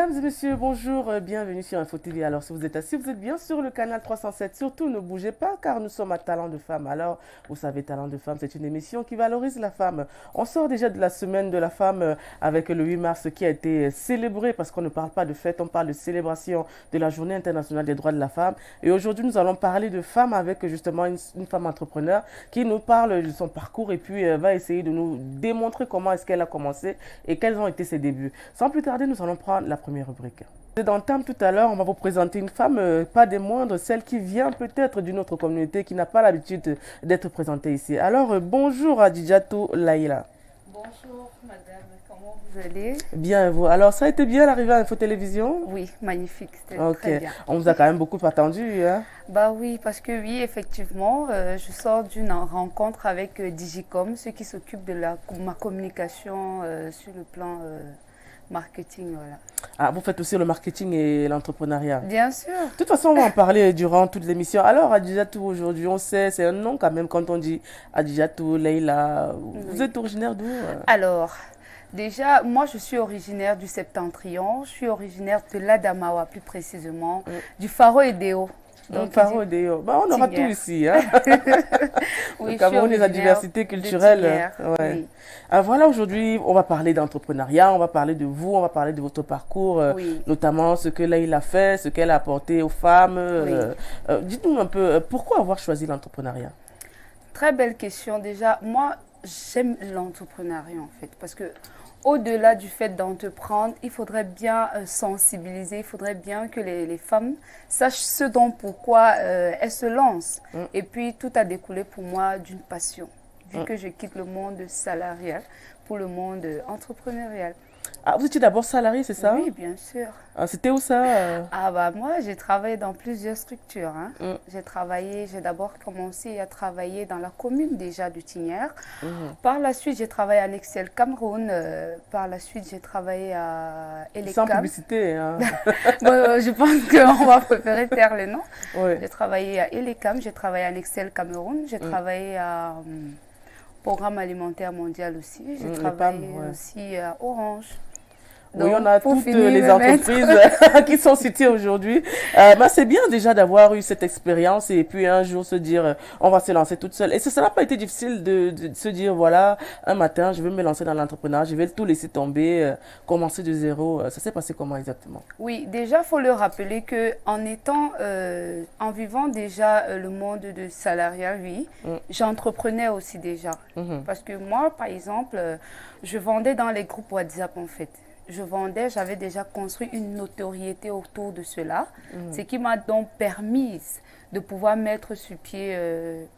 Mesdames et messieurs, bonjour, bienvenue sur Info TV. Alors, si vous êtes assis, vous êtes bien sur le canal 307. Surtout, ne bougez pas car nous sommes à Talent de Femme. Alors, vous savez, Talent de Femme, c'est une émission qui valorise la femme. On sort déjà de la semaine de la femme avec le 8 mars qui a été célébré parce qu'on ne parle pas de fête, on parle de célébration de la Journée internationale des droits de la femme. Et aujourd'hui, nous allons parler de femmes avec justement une femme entrepreneur qui nous parle de son parcours et puis va essayer de nous démontrer comment est-ce qu'elle a commencé et quels ont été ses débuts. Sans plus tarder, nous allons prendre la première rubrique. Dans le thème tout à l'heure, on va vous présenter une femme, pas des moindres, celle qui vient peut-être d'une autre communauté qui n'a pas l'habitude d'être présentée ici. Alors, bonjour Adidjatou Laïla. Bonjour madame, comment vous allez? Bien, et vous? Alors, ça a été bien l'arrivée à Info Télévision? Oui, magnifique, c'était Ok, très bien. on vous a quand même beaucoup attendu, hein? Bah oui, parce que oui, effectivement, je sors d'une rencontre avec Digicom, ceux qui s'occupent de ma communication sur le plan marketing, voilà. Ah, vous faites aussi le marketing et l'entrepreneuriat. Bien sûr. De toute façon, on va en parler durant toute l'émission. Alors, Adidjatou, aujourd'hui, on sait, c'est un nom quand même quand on dit Adidjatou, Leïla. Vous Oui. êtes originaire d'où? Alors, déjà, moi je suis originaire du Septentrion, je suis originaire de l'Adamawa plus précisément, du Faro et Deo. Donc, Faro Deo. Bah, on aura tout Tignière. ici. Hein? Oui, Le je suis Cameroun et la originaire diversité de culturelle. Tignière, Ouais. oui. Ah, voilà, aujourd'hui, on va parler d'entrepreneuriat, on va parler de vous, on va parler de votre parcours, Oui. notamment ce que Leïla a fait, ce qu'elle a apporté aux femmes. Oui. Dites-nous un peu, pourquoi avoir choisi l'entrepreneuriat? Très belle question. Déjà, moi, j'aime l'entrepreneuriat en fait, parce que au-delà du fait d'entreprendre, il faudrait bien sensibiliser, il faudrait bien que les femmes sachent ce dont pourquoi elles se lancent. Et puis, tout a découlé pour moi d'une passion, vu que je quitte le monde salarial pour le monde entrepreneurial. Ah, vous étiez d'abord salarié, c'est ça? Oui, bien sûr. Ah, c'était où ça? Ah bah moi, j'ai travaillé dans plusieurs structures, hein. Mm. J'ai d'abord commencé à travailler dans la commune déjà du Tignière. Mhm. Par la suite, j'ai travaillé à Nexel Cameroun. Par la suite, j'ai travaillé à Sans Elecam. publicité, hein? Bon, je pense qu'on va préférer taire le nom. Oui. J'ai travaillé à Elecam, j'ai travaillé à Nexel Cameroun, j'ai travaillé à Programme alimentaire mondial aussi. J'ai Le travaillé PAM, ouais. aussi à Orange. Oui, Donc, on a pour toutes finir, les me mettre- entreprises qui sont citées aujourd'hui. Bah, c'est bien déjà d'avoir eu cette expérience et puis un jour se dire, on va se lancer toute seule. Et ça n'a pas été difficile de se dire, voilà, un matin, je vais me lancer dans l'entrepreneuriat, je vais tout laisser tomber, commencer de zéro. Ça s'est passé comment exactement? Oui, déjà, il faut le rappeler que en vivant déjà le monde de salariat, oui, j'entreprenais aussi déjà. Mhm. Parce que moi, par exemple, je vendais dans les groupes WhatsApp en fait. Je vendais, j'avais déjà construit une notoriété autour de cela, ce qui m'a donc permis de pouvoir mettre sur pied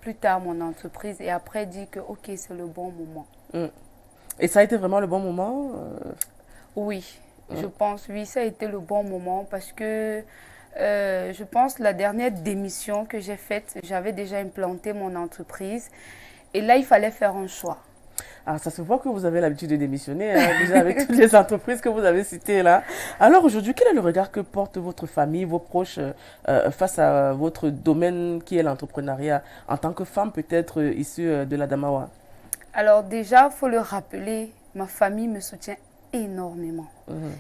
plus tard mon entreprise et après dire que ok, c'est le bon moment. Mm. Et ça a été vraiment le bon moment? Oui, je pense, oui, ça a été le bon moment parce que je pense la dernière démission que j'ai faite, j'avais déjà implanté mon entreprise et là, il fallait faire un choix. Ah, ça se voit que vous avez l'habitude de démissionner, hein, déjà avec toutes les entreprises que vous avez citées là. Alors aujourd'hui, quel est le regard que porte votre famille, vos proches face à votre domaine qui est l'entrepreneuriat, en tant que femme peut-être issue de la Damawa? Alors déjà, il faut le rappeler, ma famille me soutient énormément.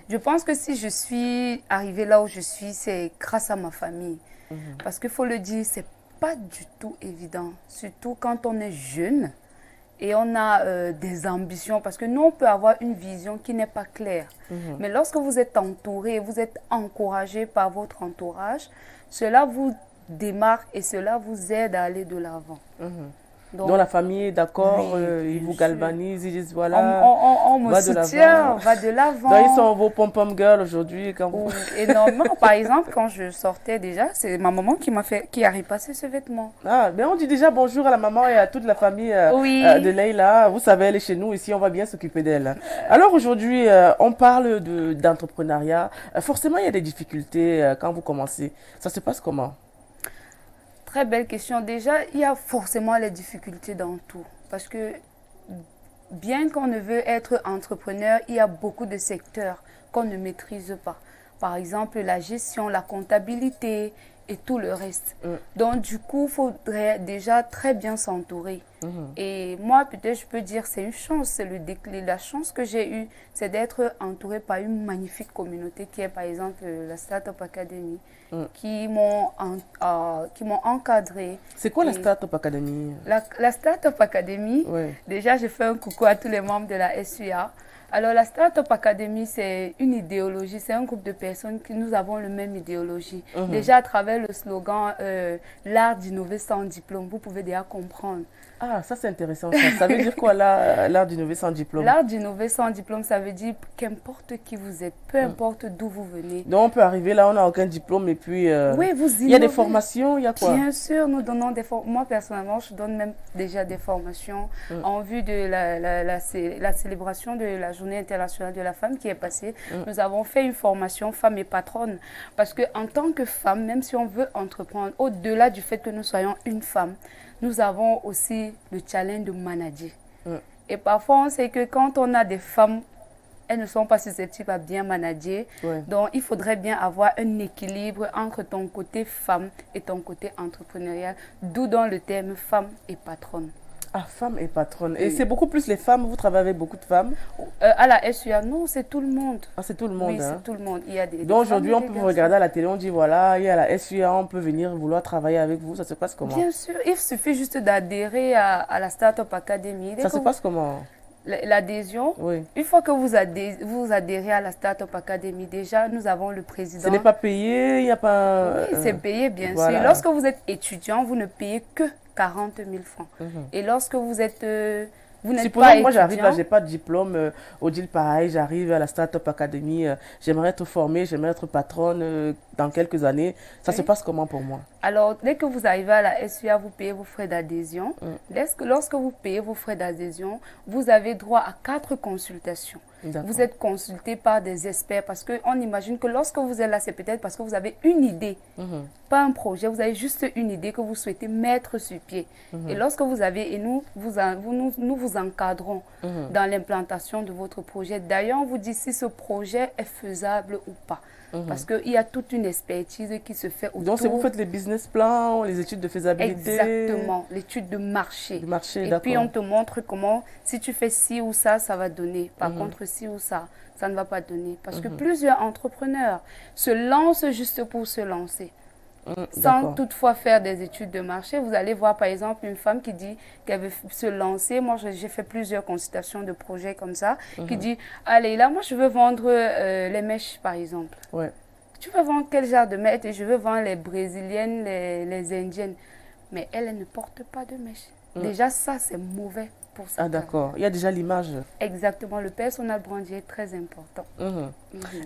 Je pense que si je suis arrivée là où je suis, c'est grâce à ma famille. Parce qu'il faut le dire, c'est pas du tout évident, surtout quand on est jeune et on a des ambitions, parce que nous, on peut avoir une vision qui n'est pas claire. Mais lorsque vous êtes entouré, vous êtes encouragé par votre entourage, cela vous démarque et cela vous aide à aller de l'avant. Donc la famille est d'accord, oui, ils bien vous sûr. galvanisent, ils disent On, voilà, on me va de soutient, l'avant. on va de l'avant. Donc ils sont vos pom-pom girls aujourd'hui quand vous... Ou énormément. Par exemple, quand je sortais déjà, c'est ma maman qui a repassé ce vêtement. Ah, ben on dit déjà bonjour à la maman et à toute la famille Oui. de Leïla. Vous savez, elle est chez nous ici, on va bien s'occuper d'elle. Alors aujourd'hui, on parle d'entrepreneuriat. Forcément, il y a des difficultés quand vous commencez. Ça se passe comment? Très belle question. Déjà, il y a forcément les difficultés dans tout. Parce que bien qu'on ne veut être entrepreneur, il y a beaucoup de secteurs qu'on ne maîtrise pas. Par exemple, la gestion, la comptabilité et tout le reste. Donc, du coup, il faudrait déjà très bien s'entourer. Et moi, peut-être, je peux dire c'est une chance, c'est le déclic. La chance que j'ai eue, c'est d'être entourée par une magnifique communauté qui est, par exemple, la Startup Academy, qui m'ont encadré. C'est quoi la Startup Academy? La Startup Academy, déjà, je fais un coucou à tous les membres de la SUA. Alors, la Startup Academy, c'est une idéologie, c'est un groupe de personnes qui nous avons la même idéologie. Déjà, à travers le slogan « L'art d'innover sans diplôme », vous pouvez déjà comprendre. Ah, ça c'est intéressant. Ça veut dire quoi l'art d'innover sans diplôme? L'art d'innover sans diplôme, ça veut dire qu'importe qui vous êtes, peu importe d'où vous venez. Donc on peut arriver là, on n'a aucun diplôme et puis oui, vous innovez. Il y a des formations, il y a quoi? Bien sûr, nous donnons des formations. Moi personnellement, je donne même déjà des formations en vue de la célébration de la Journée internationale de la femme qui est passée. Nous avons fait une formation femme et patronne parce qu'en tant que femme, même si on veut entreprendre, au-delà du fait que nous soyons une femme, nous avons aussi le challenge de manager. Et parfois, on sait que quand on a des femmes, elles ne sont pas susceptibles à bien manager. Donc, il faudrait bien avoir un équilibre entre ton côté femme et ton côté entrepreneurial. D'où dans le terme femme et patronne. Ah, femme et patronne. Et c'est beaucoup plus les femmes, vous travaillez avec beaucoup de femmes? À la SUA, non, c'est tout le monde. Ah, c'est tout le monde. Oui, c'est tout le monde. Il y a donc aujourd'hui, on peut vous regarder à la télé, on dit voilà, il y a la SUA, on peut venir vouloir travailler avec vous. Ça se passe comment? Bien sûr, il suffit juste d'adhérer à la Startup Academy. Ça se passe comment? L'adhésion, une fois que vous adhérez à la Startup Academy, déjà, nous avons le président. Ce n'est pas payé, il n'y a pas... Oui, c'est payé, bien sûr. Lorsque vous êtes étudiant, vous ne payez que 40 000 francs. Et lorsque vous êtes... vous n'êtes pas étudiant. Moi, j'arrive là, je n'ai pas de diplôme. Odile, pareil, j'arrive à la Startup Academy. J'aimerais être formée, j'aimerais être patronne dans quelques années. Ça se passe comment pour moi? Alors, dès que vous arrivez à la SUA, vous payez vos frais d'adhésion. Lorsque vous payez vos frais d'adhésion, vous avez droit à 4 consultations. Vous êtes consulté par des experts parce qu'on imagine que lorsque vous êtes là, c'est peut-être parce que vous avez une idée, pas un projet, vous avez juste une idée que vous souhaitez mettre sur pied. Et lorsque vous avez, et nous vous encadrons dans l'implantation de votre projet. D'ailleurs, on vous dit si ce projet est faisable ou pas. Parce qu'il y a toute une expertise qui se fait autour. Donc, vous faites les business plans, les études de faisabilité. Exactement, l'étude de marché. Et puis, on te montre comment, si tu fais ci ou ça, ça va donner. Par contre, ci ou ça, ça ne va pas donner. Parce que plusieurs entrepreneurs se lancent juste pour se lancer. Sans toutefois faire des études de marché. Vous allez voir par exemple une femme qui dit qu'elle veut se lancer. Moi, j'ai fait plusieurs consultations de projets comme ça. Qui dit, allez là, moi je veux vendre les mèches par exemple. Tu veux vendre quel genre de mèches? Et je veux vendre les brésiliennes, les indiennes. Mais elle ne porte pas de mèches. Déjà ça, c'est mauvais. Ah d'accord, il y a déjà l'image. Exactement, le personal branding est très important.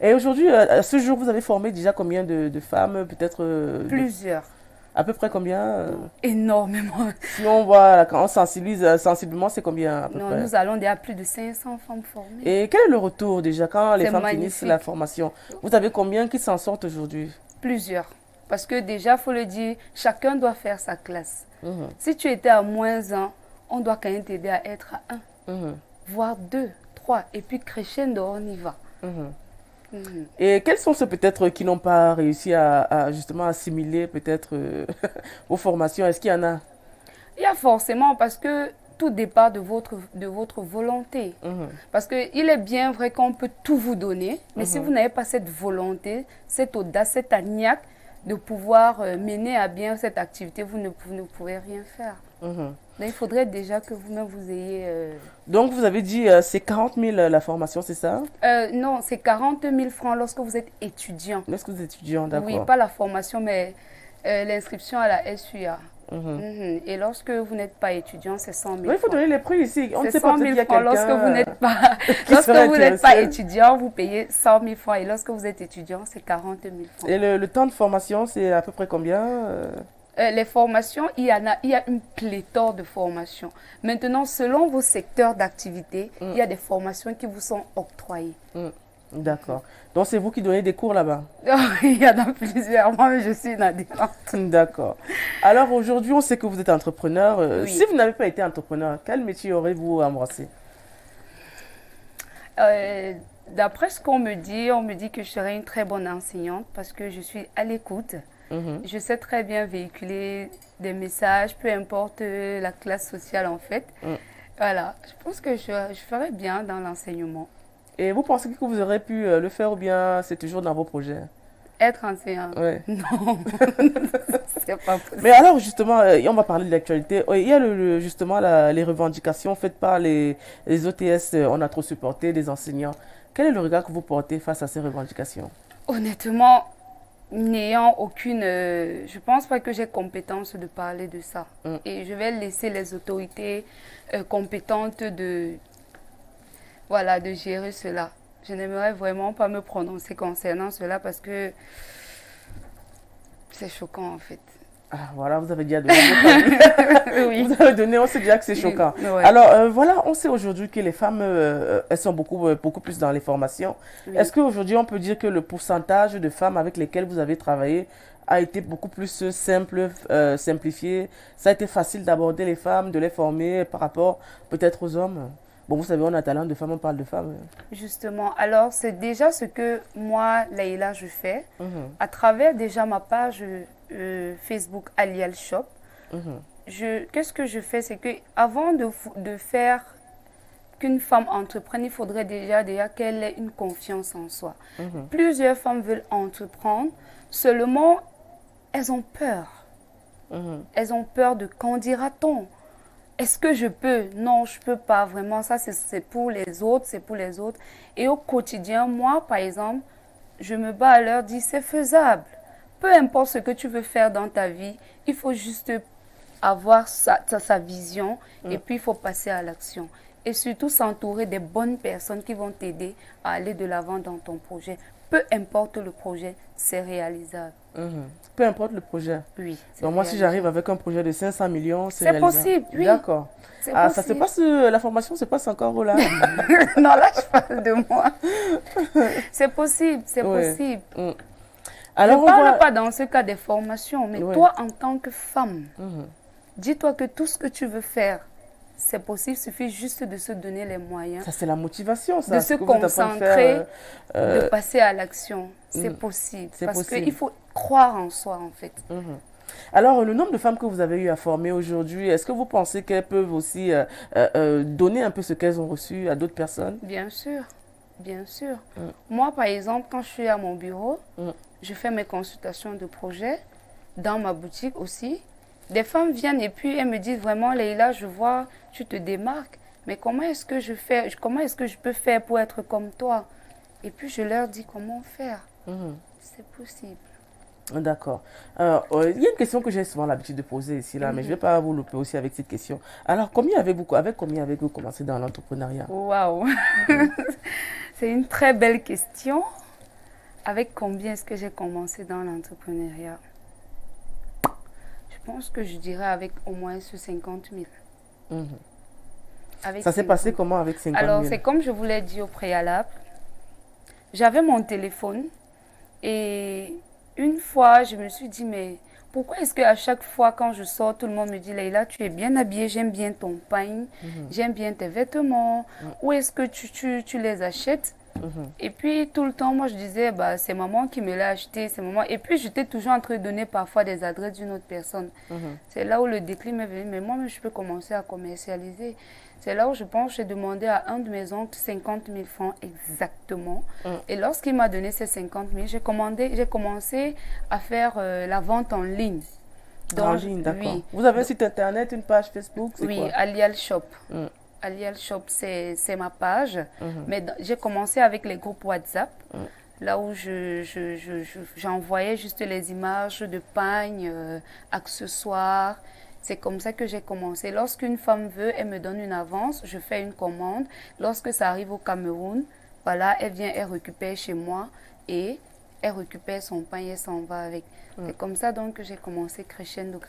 Et aujourd'hui, à ce jour, vous avez formé déjà combien de femmes, peut-être Plusieurs. À peu près combien Énormément. Si on voit, quand on sensibilise sensiblement, c'est combien à peu près? Nous allons déjà plus de 500 femmes formées. Et quel est le retour déjà quand les femmes finissent la formation? Vous avez combien qui s'en sortent aujourd'hui? Plusieurs. Parce que déjà, il faut le dire, chacun doit faire sa classe. Si tu étais à -1, on doit quand même t'aider à être à 1, voire 2, 3, et puis crescendo, on y va. Et quels sont ceux peut-être qui n'ont pas réussi à justement assimiler peut-être vos formations? Est-ce qu'il y en a? Il y a forcément, parce que tout dépend de votre volonté. Parce qu'il est bien vrai qu'on peut tout vous donner, mais si vous n'avez pas cette volonté, cette audace, cette agnac de pouvoir mener à bien cette activité, vous ne pouvez rien faire. Donc, il faudrait déjà que vous-même vous ayez... Donc, vous avez dit c'est 40 000 la formation, c'est ça? Non, c'est 40 000 francs lorsque vous êtes étudiant. Lorsque vous êtes étudiant, d'accord. Oui, pas la formation, mais l'inscription à la SUA. Et lorsque vous n'êtes pas étudiant, c'est 100 000 francs. Il faut donner les prix ici. On ne sait 100 pas 000 francs lorsque vous n'êtes pas, lorsque vous n'êtes pas étudiant, vous payez 100 000 francs. Et lorsque vous êtes étudiant, c'est 40 000 francs. Et le temps de formation, c'est à peu près combien les formations, il y a une pléthore de formations. Maintenant, selon vos secteurs d'activité, il y a des formations qui vous sont octroyées. D'accord. Donc, c'est vous qui donnez des cours là-bas? Il y en a plusieurs. Moi, je suis une adhérente. D'accord. Alors, aujourd'hui, on sait que vous êtes entrepreneur. Si vous n'avez pas été entrepreneur, quel métier aurez-vous embrassé? D'après ce qu'on on me dit que je serai une très bonne enseignante parce que je suis à l'écoute. Je sais très bien véhiculer des messages, peu importe la classe sociale en fait. Voilà, je pense que je ferai bien dans l'enseignement. Et vous pensez que vous aurez pu le faire ou bien c'est toujours dans vos projets? Être enseignante? Ouais. Non, c'est pas possible. Mais alors justement, on va parler de l'actualité. Il y a justement les revendications faites par les OTS, on a trop supporté des enseignants. Quel est le regard que vous portez face à ces revendications? Honnêtement, n'ayant aucune... je pense pas que j'ai compétence de parler de ça. Et je vais laisser les autorités compétentes voilà, de gérer cela. Je n'aimerais vraiment pas me prononcer concernant cela parce que c'est choquant en fait. Ah, voilà, vous avez déjà donné votre avis. Oui. Vous avez donné, on sait déjà que c'est choquant. Ouais. Alors, voilà, on sait aujourd'hui que les femmes, elles sont beaucoup plus dans les formations. Oui. Est-ce qu'aujourd'hui, on peut dire que le pourcentage de femmes avec lesquelles vous avez travaillé a été beaucoup plus simple, simplifié? Ça a été facile d'aborder les femmes, de les former par rapport peut-être aux hommes? Bon, vous savez, on a talent de femmes, on parle de femmes. Justement, alors c'est déjà ce que moi, Leïla, je fais. À travers déjà ma page Facebook Alial Shop, qu'est-ce que je fais? C'est que avant de faire qu'une femme entreprenne, il faudrait déjà qu'elle ait une confiance en soi. Plusieurs femmes veulent entreprendre, seulement elles ont peur. Elles ont peur de qu'en dira-t-on? Est-ce que je peux? Non, je ne peux pas vraiment. Ça, c'est pour les autres, c'est pour les autres. Et au quotidien, moi, par exemple, je me bats à leur dire, c'est faisable. Peu importe ce que tu veux faire dans ta vie, il faut juste avoir sa vision et puis il faut passer à l'action. Et surtout s'entourer des bonnes personnes qui vont t'aider à aller de l'avant dans ton projet. Peu importe le projet, c'est réalisable. Peu importe le projet. Oui. Donc moi, si j'arrive avec un projet de 500 millions, c'est réalisable. Possible, oui. D'accord. Ah, possible. Ça se passe, la formation se passe encore là? Non, là, je parle de moi. C'est possible, c'est possible. Alors, je ne parle pas dans ce cas des formations, mais toi, en tant que femme, dis-toi que tout ce que tu veux faire, c'est possible, il suffit juste de se donner les moyens. Ça, c'est la motivation, ça. De se concentrer, de passer à l'action. C'est possible. Parce qu'il faut croire en soi, en fait. Alors, le nombre de femmes que vous avez eu à former aujourd'hui, est-ce que vous pensez qu'elles peuvent aussi donner un peu ce qu'elles ont reçu à d'autres personnes? Bien sûr, bien sûr. Moi, par exemple, quand je suis à mon bureau, je fais mes consultations de projet dans ma boutique aussi. Des femmes viennent et puis elles me disent vraiment, Leïla, je vois, tu te démarques, mais comment est-ce que je peux faire pour être comme toi? Et puis je leur dis comment faire. C'est possible. D'accord. Il y a une question que j'ai souvent l'habitude de poser ici, là, mais je ne vais pas vous louper aussi avec cette question. Alors, avec combien avez-vous commencé dans l'entrepreneuriat? Waouh! C'est une très belle question. Avec combien est-ce que j'ai commencé dans l'entrepreneuriat? Je pense que je dirais avec au moins ce 50 000. Ça s'est passé comment avec 50 000? Alors, c'est comme je vous l'ai dit au préalable. J'avais mon téléphone et une fois, je me suis dit, mais pourquoi est-ce qu'à chaque fois quand je sors, tout le monde me dit, Leïla, tu es bien habillée, j'aime bien ton pain, j'aime bien tes vêtements, où est-ce que tu les achètes? Et puis tout le temps, moi je disais, bah, c'est maman qui me l'a acheté, c'est maman. Et puis j'étais toujours en train de donner parfois des adresses d'une autre personne. C'est là où le déclic m'est venu, mais moi je peux commencer à commercialiser. C'est là où je pense que j'ai demandé à un de mes oncles 50 000 francs exactement. Et lorsqu'il m'a donné ces 50 000, j'ai commencé à faire la vente en ligne. En ligne, d'accord. Oui. Vous avez un site internet, une page Facebook? Oui, Alial Shop. Alial Shop, c'est ma page. Mais j'ai commencé avec les groupes WhatsApp, là où j'envoyais juste les images de pagnes, accessoires. C'est comme ça que j'ai commencé. Lorsqu'une femme veut, elle me donne une avance, je fais une commande. Lorsque ça arrive au Cameroun, voilà, elle vient, elle récupère chez moi et elle récupère son pain et elle s'en va avec. C'est comme ça donc que j'ai commencé crescendo,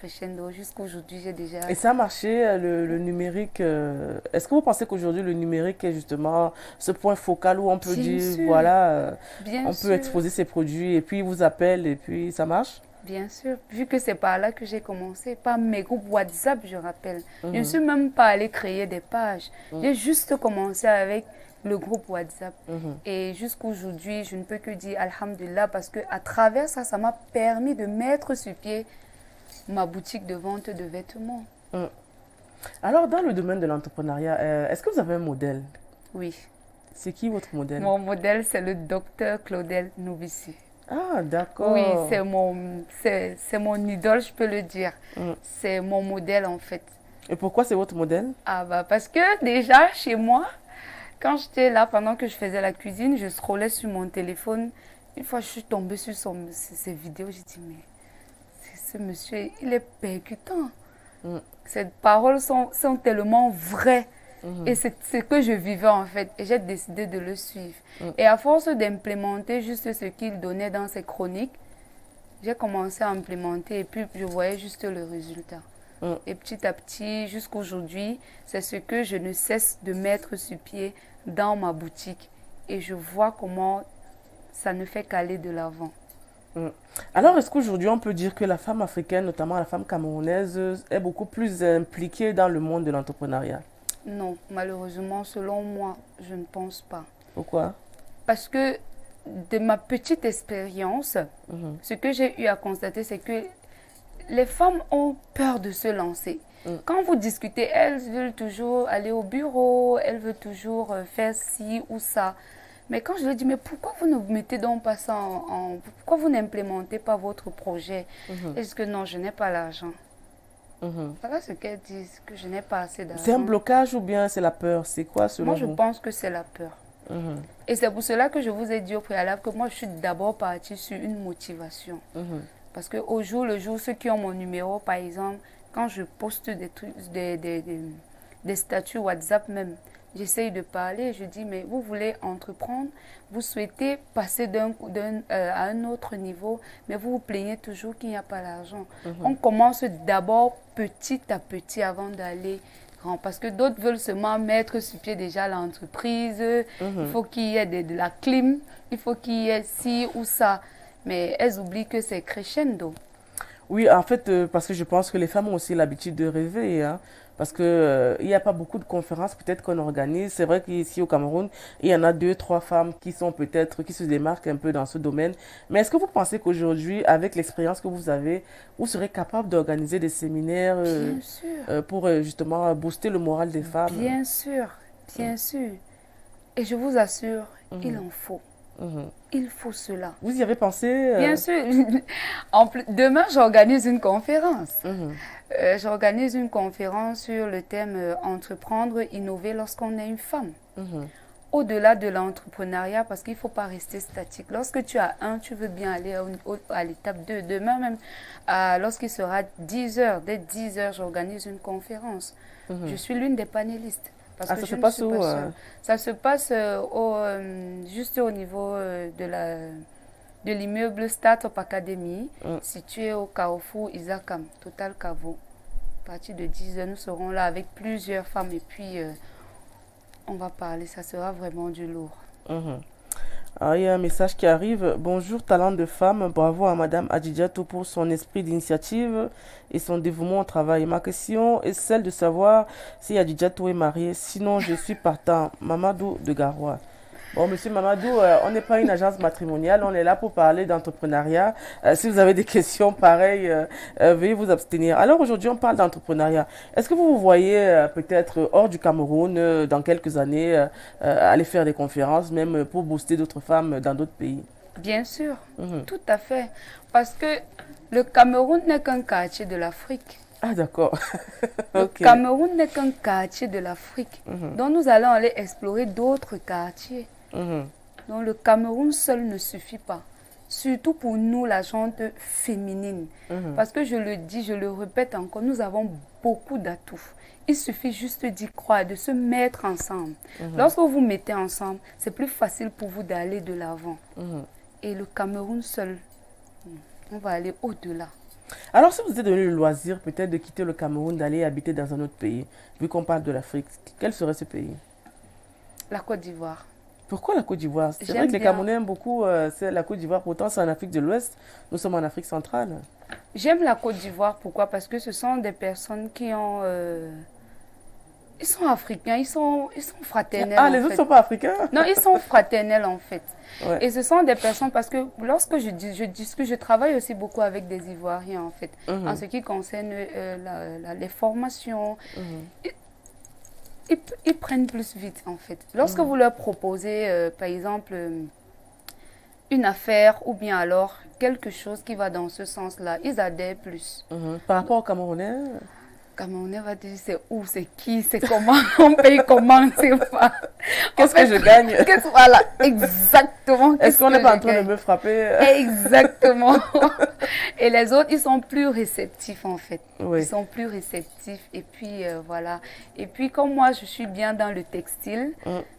jusqu'à aujourd'hui j'ai déjà... Et ça a marché, le numérique. Est-ce que vous pensez qu'aujourd'hui le numérique est justement ce point focal où on peut dire, voilà, on peut exposer ses produits et puis ils vous appellent et puis ça marche? Bien sûr, vu que c'est par là que j'ai commencé, par mes groupes WhatsApp, je rappelle. Je ne suis même pas allée créer des pages. J'ai juste commencé avec le groupe WhatsApp. Mhm. Et jusqu'aujourd'hui, je ne peux que dire Alhamdulillah parce qu'à travers ça, ça m'a permis de mettre sur pied ma boutique de vente de vêtements. Mm. Alors, dans le domaine de l'entrepreneuriat, est-ce que vous avez un modèle? Oui. C'est qui votre modèle? Mon modèle, c'est le docteur Claudel Novici. Ah, d'accord. Oui, c'est mon idole, je peux le dire. Mm. C'est mon modèle en fait. Et pourquoi c'est votre modèle? Ah bah parce que déjà chez moi, quand j'étais là pendant que je faisais la cuisine, je scrollais sur mon téléphone. Une fois, je suis tombée sur ses vidéos, j'ai dit mais ce monsieur, il est percutant. Mm. Ces paroles sont tellement vraies. Mhm. Et c'est ce que je vivais en fait. Et j'ai décidé de le suivre. Mm. Et à force d'implémenter juste ce qu'il donnait dans ses chroniques, j'ai commencé à implémenter et puis je voyais juste le résultat. Mm. Et petit à petit, jusqu'aujourd'hui, c'est ce que je ne cesse de mettre sur pied dans ma boutique. Et je vois comment ça ne fait qu'aller de l'avant. Mm. Alors, est-ce qu'aujourd'hui, on peut dire que la femme africaine, notamment la femme camerounaise, est beaucoup plus impliquée dans le monde de l'entrepreneuriat? Non, malheureusement, selon moi, je ne pense pas. Pourquoi? Parce que de ma petite expérience, Mhm. ce que j'ai eu à constater, c'est que les femmes ont peur de se lancer. Mm. Quand vous discutez, elles veulent toujours aller au bureau, elles veulent toujours faire ci ou ça. Mais quand je leur dis, mais pourquoi vous ne mettez donc pas ça pourquoi vous n'implémentez pas votre projet? Mhm. Elles disent que non, je n'ai pas l'argent. Mhm. Voilà ce qu'elles disent, que je n'ai pas assez d'argent. C'est un blocage ou bien c'est la peur? C'est quoi selon Moi, je vous? pense que c'est la peur. Mhm. Et c'est pour cela que je vous ai dit au préalable que moi, je suis d'abord partie sur une motivation. Mhm. Parce qu'au jour le jour, ceux qui ont mon numéro, par exemple, quand je poste des trucs, des statuts WhatsApp même, j'essaye de parler, je dis, mais vous voulez entreprendre, vous souhaitez passer à un autre niveau, mais vous vous plaignez toujours qu'il n'y a pas d'argent. On commence d'abord petit à petit avant d'aller grand. Parce que d'autres veulent seulement mettre sur pied déjà l'entreprise, il faut qu'il y ait de la clim, il faut qu'il y ait ci ou ça. Mais elles oublient que c'est crescendo. Oui, en fait, parce que je pense que les femmes ont aussi l'habitude de rêver, hein, parce que il n'y a pas beaucoup de conférences peut-être qu'on organise. C'est vrai qu'ici au Cameroun, il y en a deux, trois femmes qui sont peut-être, qui se démarquent un peu dans ce domaine. Mais est-ce que vous pensez qu'aujourd'hui, avec l'expérience que vous avez, vous serez capable d'organiser des séminaires Bien sûr, pour justement booster le moral des femmes? bien sûr, bien sûr. Et je vous assure, il Mhm. en faut. Mhm. Il faut cela. Vous y avez pensé? Bien sûr. Demain, j'organise une conférence. Mhm. J'organise une conférence sur le thème entreprendre, innover lorsqu'on est une femme. Mhm. Au-delà de l'entrepreneuriat, parce qu'il ne faut pas rester statique. Lorsque tu as un, tu veux bien aller à l'étape 2. Demain même, lorsqu'il sera 10 heures, dès 10 heures, j'organise une conférence. Mhm. Je suis l'une des panélistes. Parce Ah, que ça je se ne passe suis où? pas seule. Ça se passe juste au niveau de l'immeuble Startup Academy, Mm. situé au Carrefour Isakam, Total Cavo. À partir de 10 heures, nous serons là avec plusieurs femmes et puis on va parler. Ça sera vraiment du lourd. Mhm. Ah, il y a un message qui arrive. Bonjour, talent de femme. Bravo à Madame Adjidjatou pour son esprit d'initiative et son dévouement au travail. Ma question est celle de savoir si Adjidjatou est mariée. Sinon, je suis partant. Mamadou de Garoua. Bon, monsieur Mamadou, on n'est pas une agence matrimoniale. On est là pour parler d'entrepreneuriat. Si vous avez des questions pareilles, veuillez vous abstenir. Alors aujourd'hui, on parle d'entrepreneuriat. Est-ce que vous vous voyez peut-être hors du Cameroun dans quelques années aller faire des conférences, même pour booster d'autres femmes dans d'autres pays? Bien sûr, Mhm. tout à fait. Parce que le Cameroun n'est qu'un quartier de l'Afrique. Ah, d'accord. Le Ok. Cameroun n'est qu'un quartier de l'Afrique. Mhm. Donc nous allons aller explorer d'autres quartiers. Mhm. Donc le Cameroun seul ne suffit pas. Surtout pour nous, la gente féminine. Mhm. Parce que je le dis, je le répète encore, nous avons beaucoup d'atouts. Il suffit juste d'y croire, de se mettre ensemble. Lorsque vous vous mettez ensemble, c'est plus facile pour vous d'aller de l'avant. Mhm. Et le Cameroun seul, on va aller au-delà. Alors, si vous étiez donné le loisir peut-être de quitter le Cameroun, d'aller habiter dans un autre pays, vu qu'on parle de l'Afrique, quel serait ce pays? La Côte d'Ivoire. Pourquoi la Côte d'Ivoire? C'est vrai J'aime que les bien. Camerounais aiment beaucoup c'est la Côte d'Ivoire, pourtant c'est en Afrique de l'Ouest, nous sommes en Afrique centrale. J'aime la Côte d'Ivoire, pourquoi? Parce que ce sont des personnes qui ont Ils sont africains, ils sont fraternels. Ah, les autres ne sont pas africains? Non, ils sont fraternels en fait. Ouais. Et ce sont des personnes, parce que lorsque je discute, je travaille aussi beaucoup avec des Ivoiriens en fait, en ce qui concerne les formations. Ils prennent plus vite en fait. Lorsque vous leur proposez, par exemple, une affaire ou bien alors quelque chose qui va dans ce sens-là, ils adhèrent plus. Par rapport aux Camerounais? Camerounais va dire c'est où, c'est qui, c'est comment, on paye comment, c'est pas. Qu'est-ce que je gagne? Voilà, exactement. Est-ce qu'on n'est pas en train de me frapper? Exactement. Et les autres, ils sont plus réceptifs en fait. Oui. Ils sont plus réceptifs et puis voilà. Et puis comme moi, je suis bien dans le textile,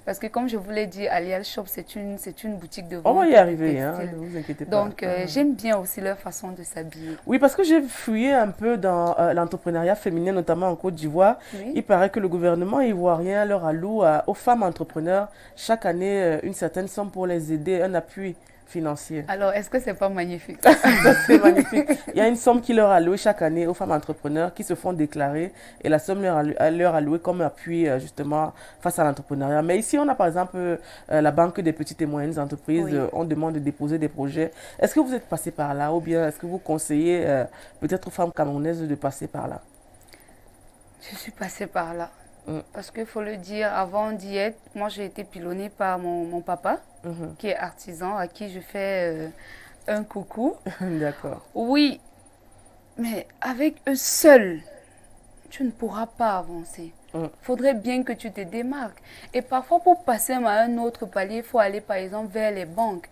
parce que comme je vous l'ai dit, Alial Shop, c'est une boutique de vente. On va y arriver, hein, ne vous inquiétez pas. Donc j'aime bien aussi leur façon de s'habiller. Oui, parce que j'ai fouillé un peu dans l'entrepreneuriat féminin, notamment en Côte d'Ivoire. Oui. Il paraît que le gouvernement ivoirien leur alloue aux femmes entrepreneurs chaque année une certaine somme pour les aider, un appui financier. Alors, est-ce que c'est pas magnifique? C'est magnifique. Il y a une somme qui leur est allouée chaque année aux femmes entrepreneurs qui se font déclarer et la somme leur allouée comme appui justement face à l'entrepreneuriat. Mais ici, on a par exemple la Banque des petites et moyennes entreprises. Oui. On demande de déposer des projets. Est-ce que vous êtes passé par là ou bien est-ce que vous conseillez peut-être aux femmes camerounaises de passer par là? Je suis passée par là. Parce qu'il faut le dire, avant d'y être, moi j'ai été pilonnée par mon papa, qui est artisan, à qui je fais un coucou. D'accord. Oui, mais avec eux seuls, tu ne pourras pas avancer. Il faudrait bien que tu te démarques. Et parfois, pour passer à un autre palier, il faut aller par exemple vers les banques.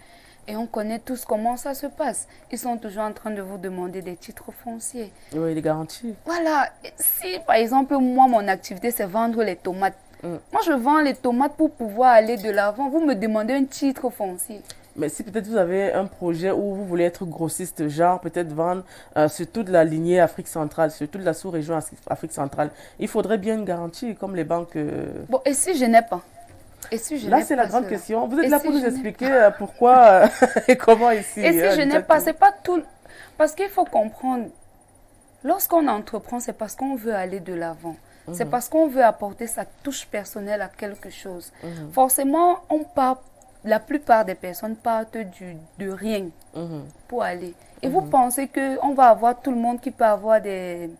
Et on connaît tous comment ça se passe. Ils sont toujours en train de vous demander des titres fonciers. Oui, les garanties. Voilà. Si, par exemple, moi, mon activité, c'est vendre les tomates. Moi, je vends les tomates pour pouvoir aller de l'avant. Vous me demandez un titre foncier. Mais si peut-être vous avez un projet où vous voulez être grossiste, genre peut-être vendre sur toute la lignée Afrique centrale, sur toute la sous-région Afrique centrale, il faudrait bien une garantie, comme les banques... Bon, et si je n'ai pas? Là, c'est la grande question. Vous êtes là pour nous expliquer pourquoi et comment ici. Et si je n'ai pas, c'est pas tout. Parce qu'il faut comprendre, lorsqu'on entreprend, c'est parce qu'on veut aller de l'avant. C'est parce qu'on veut apporter sa touche personnelle à quelque chose. Forcément, la plupart des personnes partent de rien pour aller. Et vous pensez qu'on va avoir tout le monde qui peut avoir des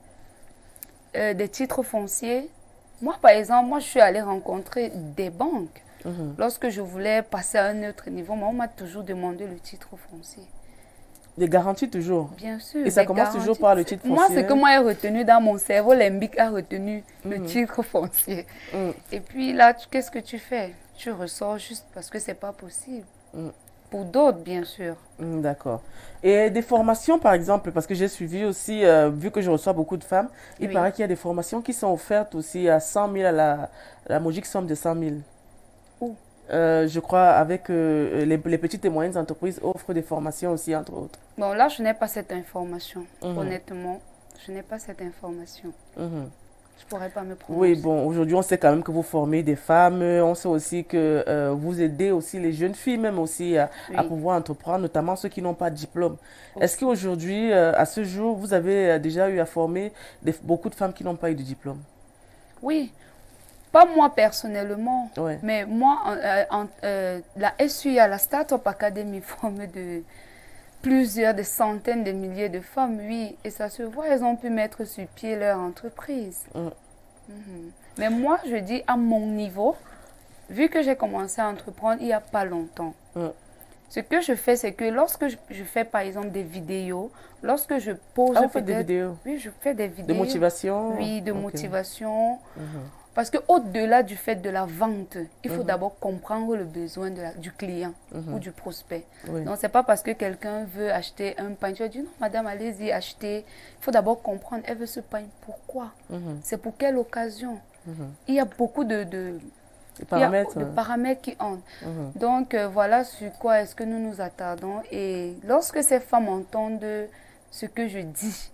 titres fonciers? Moi, par exemple, je suis allée rencontrer des banques. Lorsque je voulais passer à un autre niveau, on m'a toujours demandé le titre foncier. Des garanties toujours? Bien sûr. Et ça commence toujours par le titre foncier? Moi, ce que moi j'ai retenu dans mon cerveau limbique a retenu le titre foncier. Et puis là, qu'est-ce que tu fais? Tu ressors juste parce que c'est pas possible. Pour d'autres, bien sûr. D'accord. Et des formations, par exemple, parce que j'ai suivi aussi, vu que je reçois beaucoup de femmes, il paraît qu'il y a des formations qui sont offertes aussi à 100 000, à la magique somme de 100 000. Où? Je crois avec les petites et moyennes entreprises offrent des formations aussi, entre autres. Bon, là, je n'ai pas cette information. Honnêtement, je n'ai pas cette information. Je pourrais pas me prononcer. Oui, bon, aujourd'hui, on sait quand même que vous formez des femmes. On sait aussi que vous aidez aussi les jeunes filles, même aussi, à pouvoir entreprendre, notamment ceux qui n'ont pas de diplôme. Est-ce qu'aujourd'hui, à ce jour, vous avez déjà eu à former beaucoup de femmes qui n'ont pas eu de diplôme? Oui. Pas moi personnellement, ouais. Mais moi, la SUA, la Startup Academy, forme des centaines de milliers de femmes, oui. Et ça se voit, elles ont pu mettre sur pied leur entreprise. Mais moi, je dis à mon niveau, vu que j'ai commencé à entreprendre il n'y a pas longtemps, ce que je fais, c'est que lorsque je fais par exemple des vidéos, lorsque je pose... vous faites des vidéos? Oui, je fais des vidéos. De motivation? Oui, de motivation. Parce qu'au-delà du fait de la vente, il faut d'abord comprendre le besoin du client ou du prospect. Donc, ce n'est pas parce que quelqu'un veut acheter un pain, tu vas dire non, madame, allez-y, achetez. Il faut d'abord comprendre, elle veut ce pain, pourquoi? C'est pour quelle occasion? Il y a beaucoup de paramètres qui entrent. Donc, voilà sur quoi est-ce que nous nous attardons. Et lorsque ces femmes entendent ce que je dis,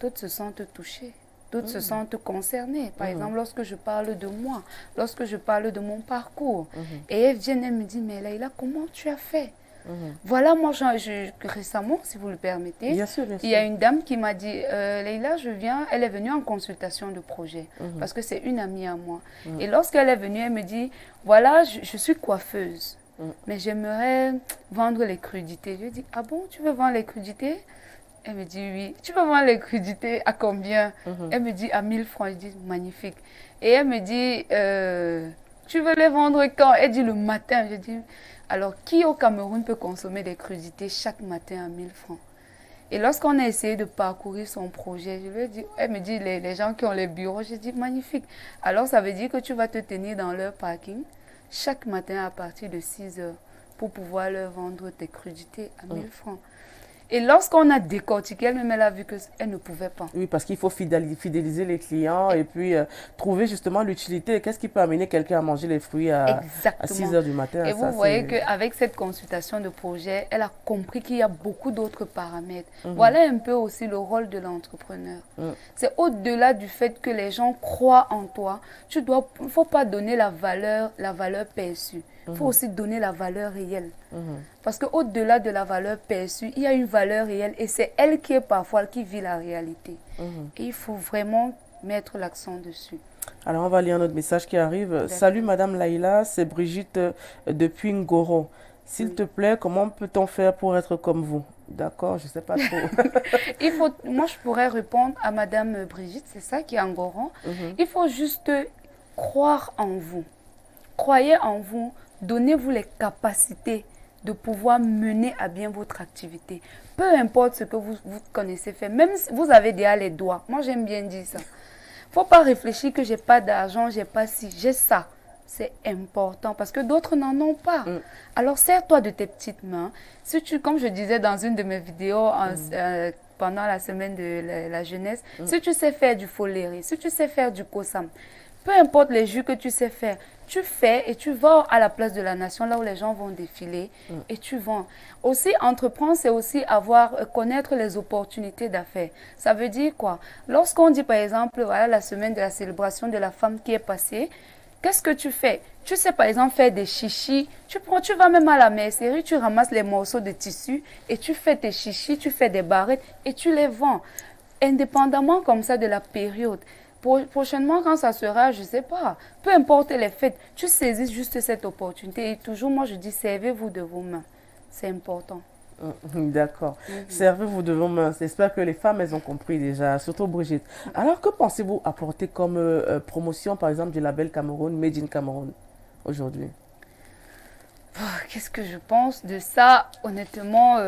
d'autres se sentent touchées. D'autres se sentent concernés. Par exemple, lorsque je parle de moi, lorsque je parle de mon parcours, et elles viennent, elles me disent, mais Leïla, comment tu as fait? Voilà, moi, récemment, si vous le permettez, bien sûr. Il y a une dame qui m'a dit, Leïla, elle est venue en consultation de projet, parce que c'est une amie à moi. Et lorsqu'elle est venue, elle me dit, voilà, je suis coiffeuse, mais j'aimerais vendre les crudités. Je lui ai dit, ah bon, tu veux vendre les crudités? Elle me dit, oui. Tu veux vendre les crudités à combien? Elle me dit, à 1000 francs. Je dis, magnifique. Et elle me dit, tu veux les vendre quand? Elle dit, le matin. Je dis, alors, qui au Cameroun peut consommer des crudités chaque matin à 1000 francs? Et lorsqu'on a essayé de parcourir son projet, je lui ai dit, elle me dit, les gens qui ont les bureaux, j'ai dit, magnifique. Alors, ça veut dire que tu vas te tenir dans leur parking chaque matin à partir de 6 heures pour pouvoir leur vendre tes crudités à 1000 francs. Et lorsqu'on a décortiqué, elle-même, elle a vu qu'elle ne pouvait pas. Oui, parce qu'il faut fidéliser les clients et puis trouver justement l'utilité. Qu'est-ce qui peut amener quelqu'un à manger les fruits à 6 heures du matin? Et vous voyez qu'avec cette consultation de projet, elle a compris qu'il y a beaucoup d'autres paramètres. Voilà un peu aussi le rôle de l'entrepreneur. C'est au-delà du fait que les gens croient en toi. Il ne faut pas donner la valeur perçue. Il faut aussi donner la valeur réelle. Parce qu'au-delà de la valeur perçue, il y a une valeur réelle et c'est elle qui vit la réalité. Et il faut vraiment mettre l'accent dessus. Alors, on va lire notre message qui arrive. Salut Madame Laïla, c'est Brigitte depuis Ngoro. S'il te plaît, comment peut-on faire pour être comme vous? D'accord, je ne sais pas trop. Moi, je pourrais répondre à Madame Brigitte, c'est ça qui est Ngoro. Il faut juste croire en vous. Croyez en vous. Donnez-vous les capacités de pouvoir mener à bien votre activité. Peu importe ce que vous connaissez faire, même si vous avez déjà les doigts. Moi, j'aime bien dire ça. Il ne faut pas réfléchir que je n'ai pas d'argent, j'ai pas ci, j'ai ça. C'est important parce que d'autres n'en ont pas. Alors, sers-toi de tes petites mains. Si comme je disais dans une de mes vidéos pendant la semaine de la jeunesse, si tu sais faire du foléré, si tu sais faire du kosam, peu importe les jus que tu sais faire, tu fais et tu vas à la place de la nation, là où les gens vont défiler, et tu vends. Aussi, entreprendre, c'est aussi connaître les opportunités d'affaires. Ça veut dire quoi? Lorsqu'on dit, par exemple, voilà la semaine de la célébration de la femme qui est passée, qu'est-ce que tu fais? Tu sais, par exemple, faire des chichis. Tu vas même à la mercerie, tu ramasses les morceaux de tissu et tu fais tes chichis, tu fais des barrettes et tu les vends. Indépendamment comme ça de la période. Prochainement, quand ça sera, je ne sais pas, peu importe les fêtes, tu saisis juste cette opportunité. Et toujours, moi, je dis, servez-vous de vos mains. C'est important. D'accord. Servez-vous de vos mains. J'espère que les femmes, elles ont compris déjà, surtout Brigitte. Alors, que pensez-vous apporter comme promotion, par exemple, du label Cameroun, Made in Cameroun, aujourd'hui? Qu'est-ce que je pense de ça? Honnêtement,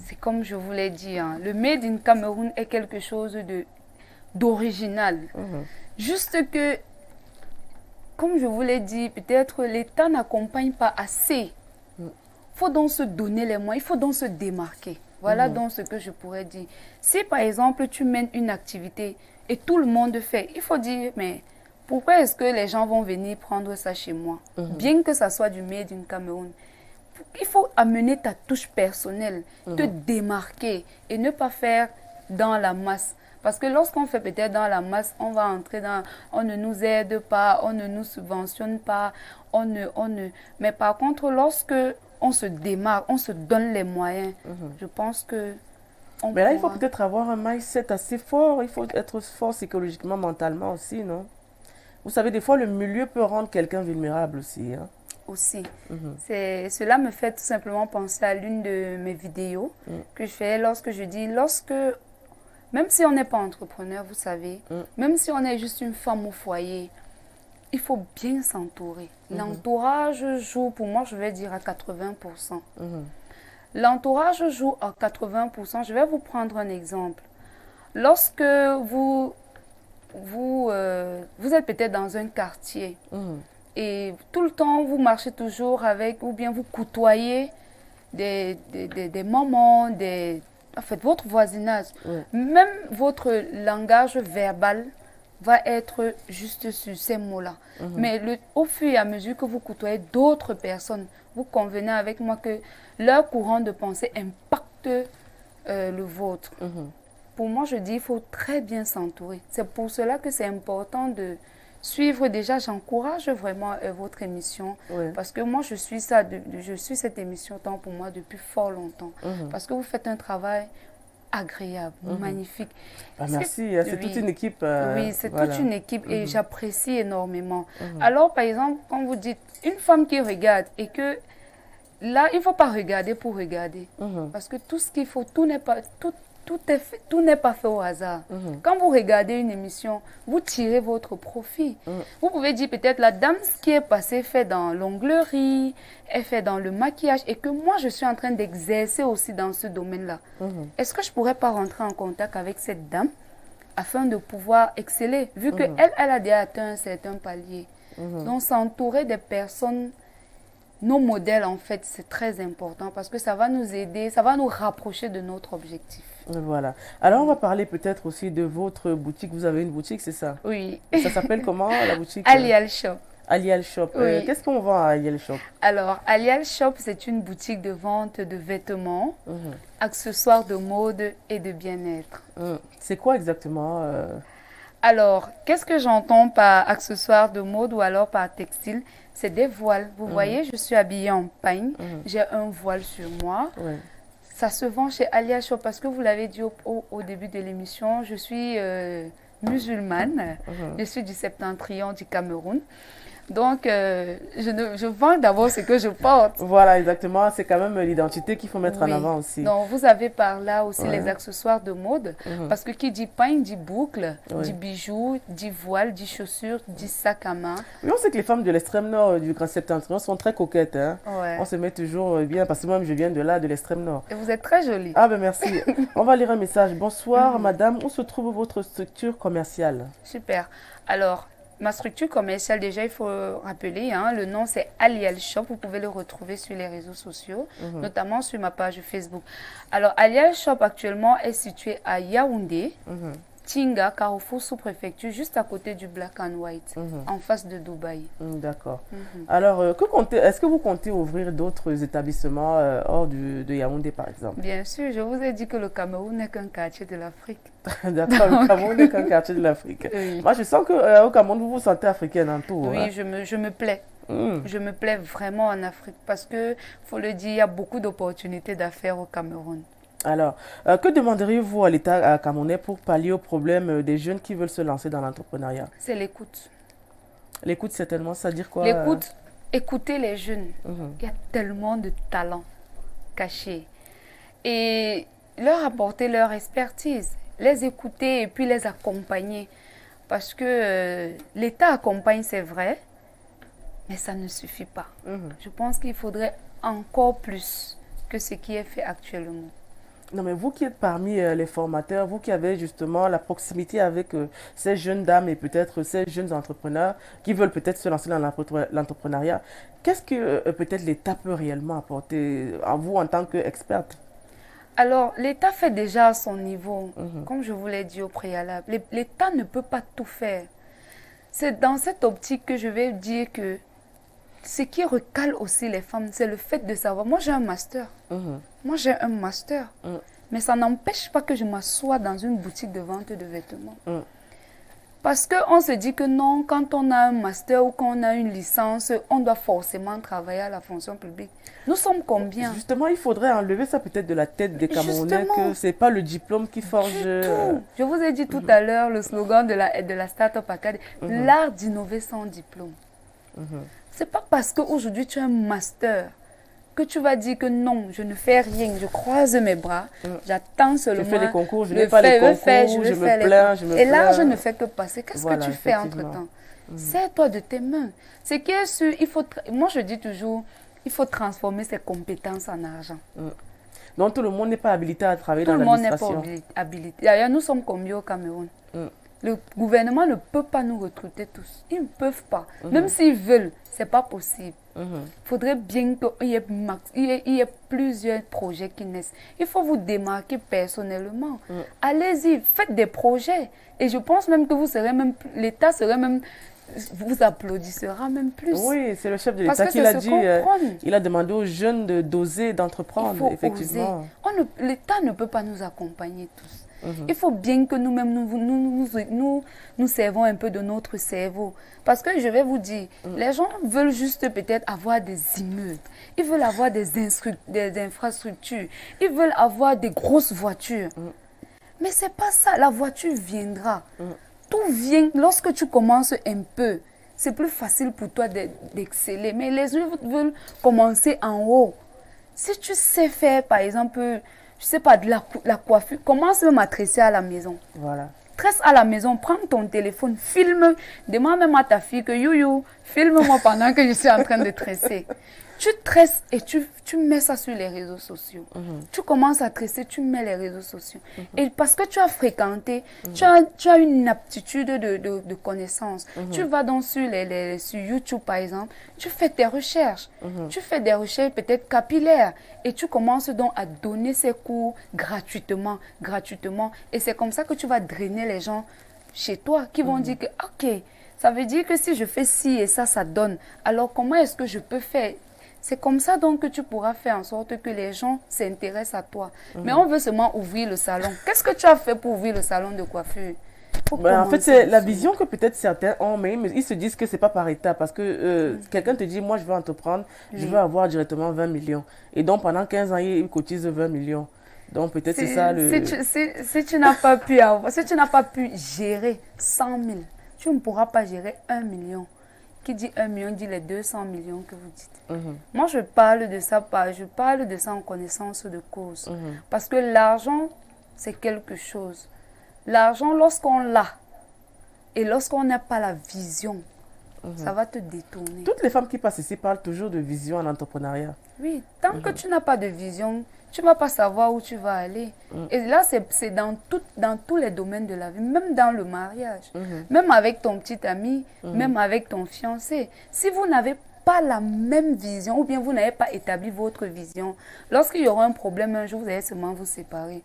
c'est comme je vous l'ai dit, hein, le Made in Cameroun est quelque chose d'original. Juste que, comme je vous l'ai dit, peut-être l'État n'accompagne pas assez. Il faut donc se donner les moyens, il faut donc se démarquer. Voilà donc ce que je pourrais dire. Si par exemple tu mènes une activité et tout le monde fait, il faut dire, mais pourquoi est-ce que les gens vont venir prendre ça chez moi? Bien que ça soit du Made in Cameroun. Il faut amener ta touche personnelle, te démarquer et ne pas faire dans la masse. Parce que lorsqu'on fait peut-être dans la masse, on va entrer dans... On ne nous aide pas, on ne nous subventionne pas, Mais par contre, lorsque on se démarque, on se donne les moyens, je pense que... Mais là, il faut peut-être avoir un mindset assez fort. Il faut être fort psychologiquement, mentalement aussi, non? Vous savez, des fois, le milieu peut rendre quelqu'un vulnérable aussi. Hein? Aussi. Cela me fait tout simplement penser à l'une de mes vidéos que je fais lorsque je dis... Même si on n'est pas entrepreneur, vous savez, même si on est juste une femme au foyer, il faut bien s'entourer. L'entourage joue, pour moi, je vais dire à 80%. L'entourage joue à 80%. Je vais vous prendre un exemple. Lorsque vous êtes peut-être dans un quartier et tout le temps, vous marchez toujours avec, ou bien vous côtoyez des mamans, en fait, votre voisinage, même votre langage verbal va être juste sur ces mots-là. Mais au fur et à mesure que vous côtoyez d'autres personnes, vous convenez avec moi que leur courant de pensée impacte le vôtre. Pour moi, je dis qu'il faut très bien s'entourer. C'est pour cela que c'est important de suivre déjà, j'encourage vraiment votre émission. Oui. Parce que moi, je suis ça, je suis cette émission tant pour moi depuis fort longtemps. Parce que vous faites un travail agréable, magnifique. Ah, merci, c'est toute une équipe. Oui, c'est toute une équipe et j'apprécie énormément. Mhm. Alors, par exemple, quand vous dites une femme qui regarde et que là, il ne faut pas regarder pour regarder. Parce que tout ce qu'il faut, tout n'est pas, tout n'est pas fait au hasard. Quand vous regardez une émission, vous tirez votre profit. Vous pouvez dire peut-être la dame qui est passée fait dans l'onglerie, est fait dans le maquillage et que moi je suis en train d'exercer aussi dans ce domaine-là. Est-ce que je ne pourrais pas rentrer en contact avec cette dame afin de pouvoir exceller, vu qu'elle elle a déjà atteint un certain palier. Donc s'entourer des personnes, nos modèles en fait, c'est très important parce que ça va nous aider, ça va nous rapprocher de notre objectif. Voilà. Alors, on va parler peut-être aussi de votre boutique. Vous avez une boutique, c'est ça? Oui. Ça s'appelle comment, la boutique? Alial Shop. Alial Shop. Oui. Qu'est-ce qu'on vend à Alial Shop? Alors, Alial Shop, c'est une boutique de vente de vêtements, accessoires de mode et de bien-être. C'est quoi exactement Alors, qu'est-ce que j'entends par accessoires de mode ou alors par textile? C'est des voiles. Vous voyez, je suis habillée en pagne. J'ai un voile sur moi. Ouais. Ça se vend chez Alial Shop parce que vous l'avez dit au début de l'émission, je suis musulmane. Je suis du septentrion du Cameroun. Donc, je vends d'abord ce que je porte. Voilà, exactement. C'est quand même l'identité qu'il faut mettre en avant aussi. Donc, vous avez par là aussi les accessoires de mode. Parce que qui dit pagne, dit boucle, dit bijoux, dit voile, dit chaussures, dit sac à main. Oui, on sait que les femmes de l'extrême nord du Grand Septentrion sont très coquettes. Hein. Ouais. On se met toujours bien, parce que moi, je viens de là, de l'extrême nord. Et vous êtes très jolie. Ah ben merci. On va lire un message. Bonsoir, madame. Où se trouve votre structure commerciale? Super. Alors, ma structure commerciale, déjà, il faut rappeler, hein, le nom c'est Alial Shop. Vous pouvez le retrouver sur les réseaux sociaux, notamment sur ma page Facebook. Alors, Alial Shop actuellement est situé à Yaoundé, Tinga, Carrefour sous-préfecture, juste à côté du Black and White, en face de Dubaï. D'accord. Alors, est-ce que vous comptez ouvrir d'autres établissements hors de Yaoundé, par exemple? Bien sûr, je vous ai dit que le Cameroun n'est qu'un quartier de l'Afrique. D'accord, le Cameroun n'est qu'un quartier de l'Afrique. Oui. Moi, je sens qu'au Cameroun, vous vous sentez africaine en tout. Oui, hein? je me plais. Je me plais vraiment en Afrique parce que, faut le dire, il y a beaucoup d'opportunités d'affaires au Cameroun. Alors, que demanderiez-vous à l'État camerounais pour pallier au problème des jeunes qui veulent se lancer dans l'entrepreneuriat? C'est l'écoute. L'écoute, certainement, ça veut dire quoi? L'écoute, écouter les jeunes. Il y a tellement de talents cachés. Et leur apporter leur expertise, les écouter et puis les accompagner. Parce que l'État accompagne, c'est vrai, mais ça ne suffit pas. Je pense qu'il faudrait encore plus que ce qui est fait actuellement. Non, mais vous qui êtes parmi les formateurs, vous qui avez justement la proximité avec ces jeunes dames et peut-être ces jeunes entrepreneurs qui veulent peut-être se lancer dans l'entrepreneuriat, qu'est-ce que peut-être l'État peut réellement apporter à vous en tant qu'experte? Alors, l'État fait déjà à son niveau, comme je vous l'ai dit au préalable. L'État ne peut pas tout faire. C'est dans cette optique que je vais dire que ce qui recale aussi les femmes, c'est le fait de savoir. Moi, j'ai un master. Moi, j'ai un master. Mais ça n'empêche pas que je m'assoie dans une boutique de vente de vêtements. Parce qu'on se dit que non, quand on a un master ou qu'on a une licence, on doit forcément travailler à la fonction publique. Nous sommes combien? Justement, il faudrait enlever ça peut-être de la tête des Camerounais, Justement. que ce n'est pas le diplôme qui forge... Je vous ai dit tout à l'heure le slogan de la Startup Academy, l'art d'innover sans diplôme. C'est pas parce qu'aujourd'hui tu as un master que tu vas dire que non, je ne fais rien, je croise mes bras, j'attends seulement. Je fais les concours, je n'ai pas les concours, je me plains, je me Et là, plains. je ne fais que passer. Qu'est-ce que tu fais entre-temps? Sers-toi de tes mains. Ce qui est sûr, moi je dis toujours, il faut transformer ses compétences en argent. Donc tout le monde n'est pas habilité à travailler dans Tout l'administration. le monde n'est pas habilité. D'ailleurs, nous sommes combien au Cameroun? Le gouvernement ne peut pas nous recruter tous. Ils ne peuvent pas. Même s'ils veulent, ce n'est pas possible. Il faudrait bien qu'il y ait plusieurs projets qui naissent. Il faut vous démarquer personnellement. Allez-y, faites des projets. Et je pense même que l'État serait même vous applaudira même plus. Oui, c'est le chef de Parce l'État que qui c'est l'a ce dit. qu'on prône. Il a demandé aux jeunes d'oser, d'entreprendre, Il faut effectivement. oser. L'État ne peut pas nous accompagner tous. Mhm. Il faut bien que nous-mêmes, nous servons un peu de notre cerveau. Parce que je vais vous dire, les gens veulent juste peut-être avoir des immeubles. Ils veulent avoir des infrastructures. Ils veulent avoir des grosses voitures. Mais ce n'est pas ça. La voiture viendra. Tout vient lorsque tu commences un peu. C'est plus facile pour toi d'exceller. Mais les gens veulent commencer en haut. Si tu sais faire, par exemple, je sais pas, de la coiffure, commence même à tresser à la maison. Voilà. Tresse à la maison, prends ton téléphone, filme, demande même à ta fille que you, filme-moi pendant que je suis en train de tresser. Tu tresses et tu mets ça sur les réseaux sociaux. Tu commences à tresser, tu mets les réseaux sociaux. Et parce que tu as fréquenté, tu as une aptitude de connaissance. Tu vas donc sur YouTube, par exemple, tu fais tes recherches. Tu fais des recherches peut-être capillaires. Et tu commences donc à donner ces cours gratuitement. Et c'est comme ça que tu vas drainer les gens chez toi qui vont dire que, ok, ça veut dire que si je fais ci et ça donne. Alors comment est-ce que je peux faire? C'est comme ça donc que tu pourras faire en sorte que les gens s'intéressent à toi. Mais on veut seulement ouvrir le salon. Qu'est-ce que tu as fait pour ouvrir le salon de coiffure? En fait, c'est la vision que peut-être certains ont, mais ils se disent que c'est pas par état. Parce que quelqu'un te dit, moi je veux entreprendre, je veux avoir directement 20 millions. Et donc pendant 15 ans, il cotise 20 millions. Donc peut-être c'est ça le... Si tu n'as pas pu avoir, si tu n'as pas pu gérer 100 000, tu ne pourras pas gérer 1 million. Qui dit 1 million dit les 200 millions que vous dites. Moi, je parle de ça en connaissance de cause. Parce que l'argent, c'est quelque chose. L'argent, lorsqu'on l'a, et lorsqu'on n'a pas la vision, ça va te détourner. Toutes les femmes qui passent ici parlent toujours de vision en entrepreneuriat. Oui, tant que tu n'as pas de vision, tu ne vas pas savoir où tu vas aller. Et là, c'est dans tous les domaines de la vie, même dans le mariage, même avec ton petit ami, même avec ton fiancé. Si vous n'avez pas la même vision, ou bien vous n'avez pas établi votre vision, lorsqu'il y aura un problème un jour, vous allez seulement vous séparer.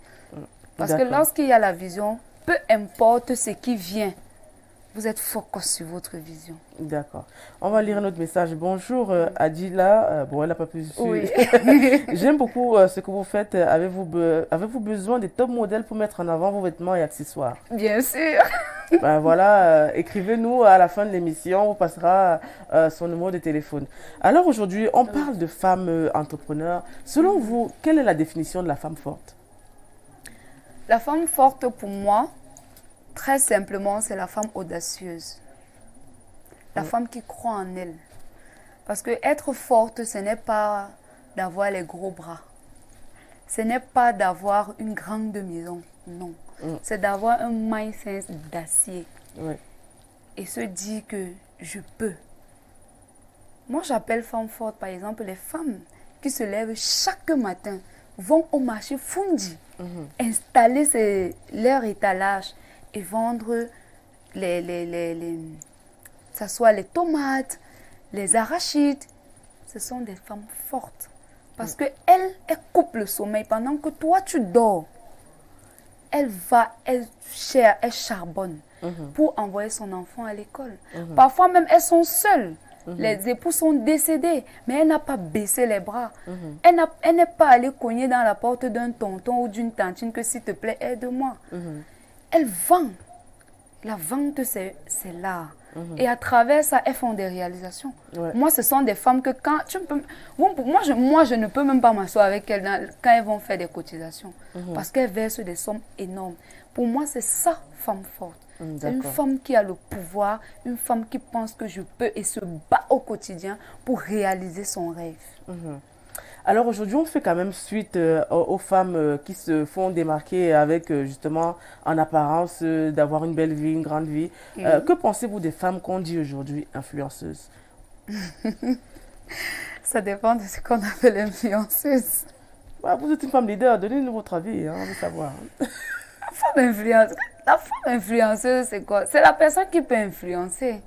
Parce que lorsqu'il y a la vision, peu importe ce qui vient, vous êtes focus sur votre vision. D'accord. On va lire notre message. Bonjour Adila. Bon, elle n'a pas pu suivre. Oui. J'aime beaucoup ce que vous faites. Avez-vous besoin des top modèles pour mettre en avant vos vêtements et accessoires? Bien sûr. Ben voilà, écrivez-nous à la fin de l'émission. On vous passera son numéro de téléphone. Alors aujourd'hui, on parle de femmes entrepreneurs. Selon vous, quelle est la définition de la femme forte? La femme forte pour moi, très simplement, c'est la femme audacieuse. La femme qui croit en elle. Parce que être forte, ce n'est pas d'avoir les gros bras. Ce n'est pas d'avoir une grande maison. Non. C'est d'avoir un mindset d'acier. Et se dire que je peux. Moi, j'appelle femme forte, par exemple, les femmes qui se lèvent chaque matin, vont au marché Fundi, installer leur étalage et vendre ça soit les tomates, les arachides. Ce sont des femmes fortes. Parce qu'elles coupent le sommeil pendant que toi, tu dors. Elle charbonne pour envoyer son enfant à l'école. Parfois même, elles sont seules. Les époux sont décédés, mais elle n'a pas baissé les bras. Elle n'est pas allée cogner dans la porte d'un tonton ou d'une tantine que s'il te plaît, aide-moi. Elle vend. La vente, c'est l'art. Et à travers ça, elles font des réalisations. Moi, ce sont des femmes que quand... moi, je ne peux même pas m'asseoir avec elles quand elles vont faire des cotisations. Parce qu'elles versent des sommes énormes. Pour moi, c'est ça, femme forte. C'est une femme qui a le pouvoir, une femme qui pense que je peux et se bat au quotidien pour réaliser son rêve. Alors aujourd'hui, on fait quand même suite aux femmes qui se font démarquer avec justement en apparence d'avoir une belle vie, une grande vie. Que pensez-vous des femmes qu'on dit aujourd'hui influenceuses? Ça dépend de ce qu'on appelle influenceuse. Bah, vous êtes une femme leader, donnez-nous votre avis, on veut savoir. La femme influenceuse, c'est quoi? C'est la personne qui peut influencer.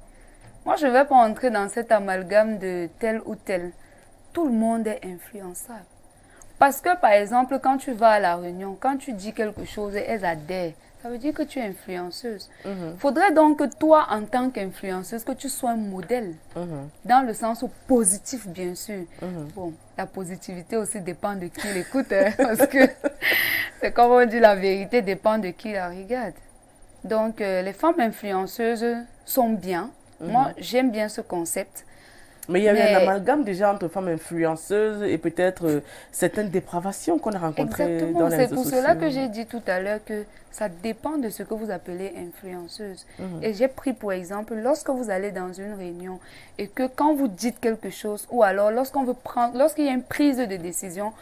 Moi, je ne vais pas entrer dans cet amalgame de tel ou tel. Tout le monde est influençable. Parce que, par exemple, quand tu vas à la réunion, quand tu dis quelque chose et elles adhèrent, ça veut dire que tu es influenceuse. Faudrait donc que toi, en tant qu'influenceuse, que tu sois un modèle. Dans le sens positif, bien sûr. Bon, la positivité aussi dépend de qui l'écoute. Hein, parce que, c'est comme on dit, la vérité dépend de qui la regarde. Donc, les femmes influenceuses sont bien. Moi, j'aime bien ce concept. Mais il y a eu un amalgame déjà entre femmes influenceuses et peut-être certaines dépravations qu'on a rencontrées dans les réseaux sociaux. C'est pour cela que j'ai dit tout à l'heure que ça dépend de ce que vous appelez influenceuse. Et j'ai pris pour exemple, lorsque vous allez dans une réunion et que quand vous dites quelque chose ou alors lorsqu'il y a une prise de décision,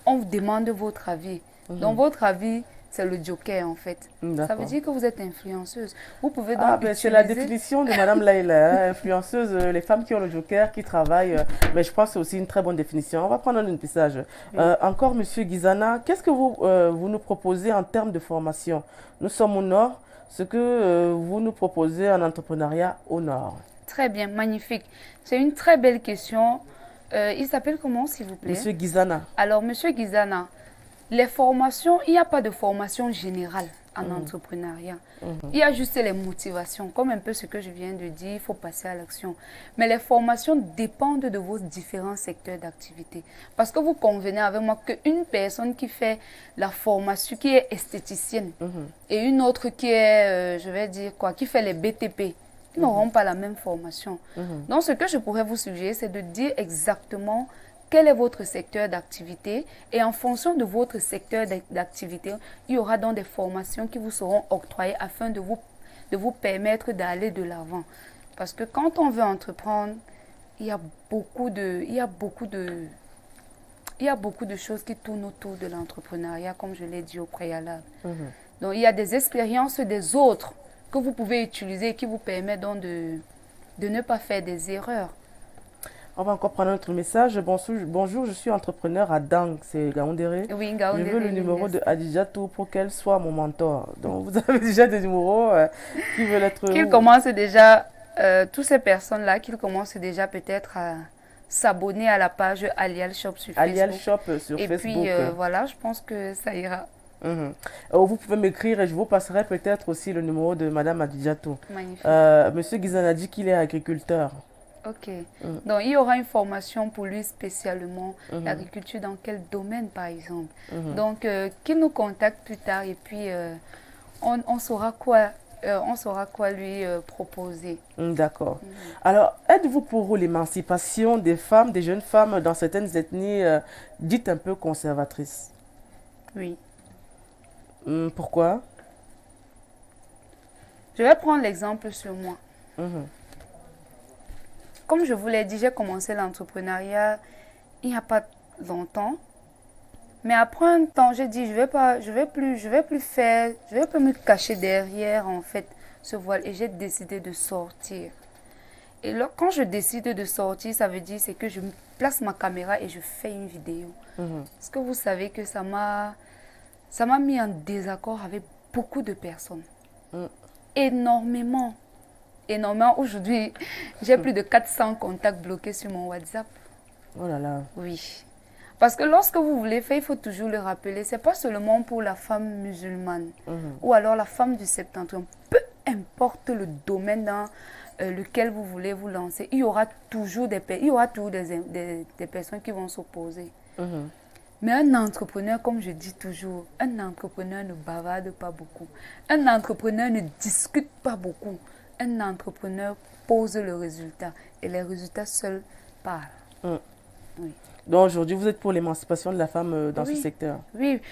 on vous demande votre avis. Donc votre avis, c'est le joker en fait. Ça veut dire que vous êtes influenceuse. Vous pouvez donc utiliser... C'est la définition de Madame Laila, hein, influenceuse, les femmes qui ont le joker, qui travaillent. Mais je pense que c'est aussi une très bonne définition. On va prendre un message. Encore, Monsieur Guizana, qu'est-ce que vous nous proposez en termes de formation? Nous sommes au Nord. Ce que vous nous proposez en entrepreneuriat au Nord. Très bien, magnifique. C'est une très belle question. Il s'appelle comment, s'il vous plaît? Monsieur Guizana. Alors, Monsieur Guizana, les formations, il n'y a pas de formation générale en entrepreneuriat. Il y a juste les motivations, comme un peu ce que je viens de dire, il faut passer à l'action. Mais les formations dépendent de vos différents secteurs d'activité. Parce que vous convenez avec moi qu'une personne qui fait la formation, qui est esthéticienne, et une autre qui est, je vais dire quoi, qui fait les BTP, ils n'auront pas la même formation. Donc, ce que je pourrais vous suggérer, c'est de dire exactement quel est votre secteur d'activité et en fonction de votre secteur d'activité, il y aura donc des formations qui vous seront octroyées afin de vous permettre d'aller de l'avant. Parce que quand on veut entreprendre, il y a beaucoup de choses qui tournent autour de l'entrepreneuriat, comme je l'ai dit au préalable. Donc, il y a des expériences des autres que vous pouvez utiliser et qui vous permettent donc de ne pas faire des erreurs. On va encore prendre notre message. Bonjour, je suis entrepreneur à Dang, c'est Gaoundéré. Oui, Gaoundéré. Je veux le numéro de Adjatou pour qu'elle soit mon mentor. Donc, vous avez déjà des numéros qui veulent être... Qu'ils commencent déjà, toutes ces personnes-là, qu'ils commencent déjà peut-être à s'abonner à la page Alial Shop sur Facebook. Alial Shop sur Facebook. Et puis, voilà, je pense que ça ira. Vous pouvez m'écrire et je vous passerai peut-être aussi le numéro de Madame Adjatou. Magnifique. Monsieur Guizan a dit qu'il est agriculteur. Ok. Donc, il y aura une formation pour lui spécialement. L'agriculture dans quel domaine, par exemple. Donc, qu'il nous contacte plus tard et puis on saura quoi lui proposer. D'accord. Alors, êtes-vous pour l'émancipation des femmes, des jeunes femmes dans certaines ethnies dites un peu conservatrices? Oui. Pourquoi? Je vais prendre l'exemple sur moi. Comme je vous l'ai dit, j'ai commencé l'entrepreneuriat il n'y a pas longtemps. Mais après un temps, j'ai dit, je vais plus me cacher derrière, en fait, ce voile. Et j'ai décidé de sortir. Et là, quand je décide de sortir, ça veut dire, c'est que je place ma caméra et je fais une vidéo. Parce que vous savez que ça m'a mis en désaccord avec beaucoup de personnes. Énormément. Aujourd'hui, j'ai plus de 400 contacts bloqués sur mon WhatsApp. Oh là là. Oui. Parce que lorsque vous voulez faire, il faut toujours le rappeler. Ce n'est pas seulement pour la femme musulmane ou alors la femme du septentrion. Peu importe le domaine dans lequel vous voulez vous lancer, il y aura toujours des personnes qui vont s'opposer. Mais un entrepreneur, comme je dis toujours, un entrepreneur ne bavarde pas beaucoup. Un entrepreneur ne discute pas beaucoup. Un entrepreneur pose le résultat et les résultats seuls parlent. Oui. Donc aujourd'hui, vous êtes pour l'émancipation de la femme dans ce secteur? Oui,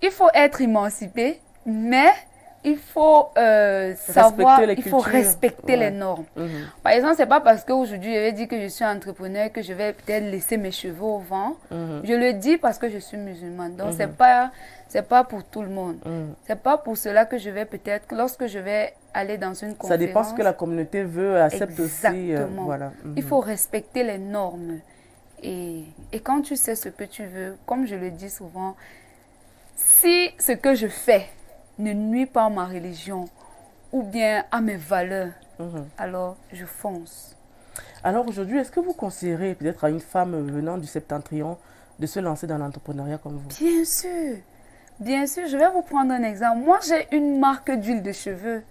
il faut être émancipé, mais il faut respecter les normes. Par exemple, ce n'est pas parce qu'aujourd'hui, je vais dire que je suis entrepreneur que je vais peut-être laisser mes cheveux au vent. Je le dis parce que je suis musulmane. Donc, ce n'est pas pour tout le monde. Ce n'est pas pour cela que je vais peut-être, lorsque je vais aller dans une conférence... Ça dépend ce que la communauté veut, accepte aussi. Voilà. Il faut respecter les normes. Et quand tu sais ce que tu veux, comme je le dis souvent, si ce que je fais ne nuit pas à ma religion ou bien à mes valeurs, alors je fonce. Alors aujourd'hui, est-ce que vous conseillerez peut-être à une femme venant du septentrion de se lancer dans l'entrepreneuriat comme vous? Bien sûr. Bien sûr, je vais vous prendre un exemple. Moi, j'ai une marque d'huile de cheveux.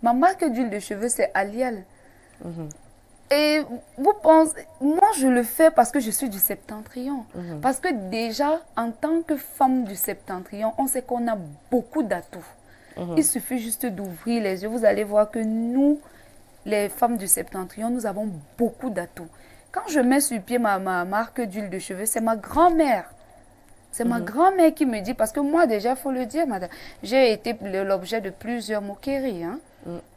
Ma marque d'huile de cheveux, c'est Aliel. Et vous pensez, moi je le fais parce que je suis du Septentrion. Parce que déjà, en tant que femme du Septentrion, on sait qu'on a beaucoup d'atouts. Il suffit juste d'ouvrir les yeux. Vous allez voir que nous, les femmes du Septentrion, nous avons beaucoup d'atouts. Quand je mets sur pied ma marque d'huile de cheveux, c'est ma grand-mère. C'est ma grand-mère qui me dit, parce que moi déjà, il faut le dire, madame, j'ai été l'objet de plusieurs moqueries.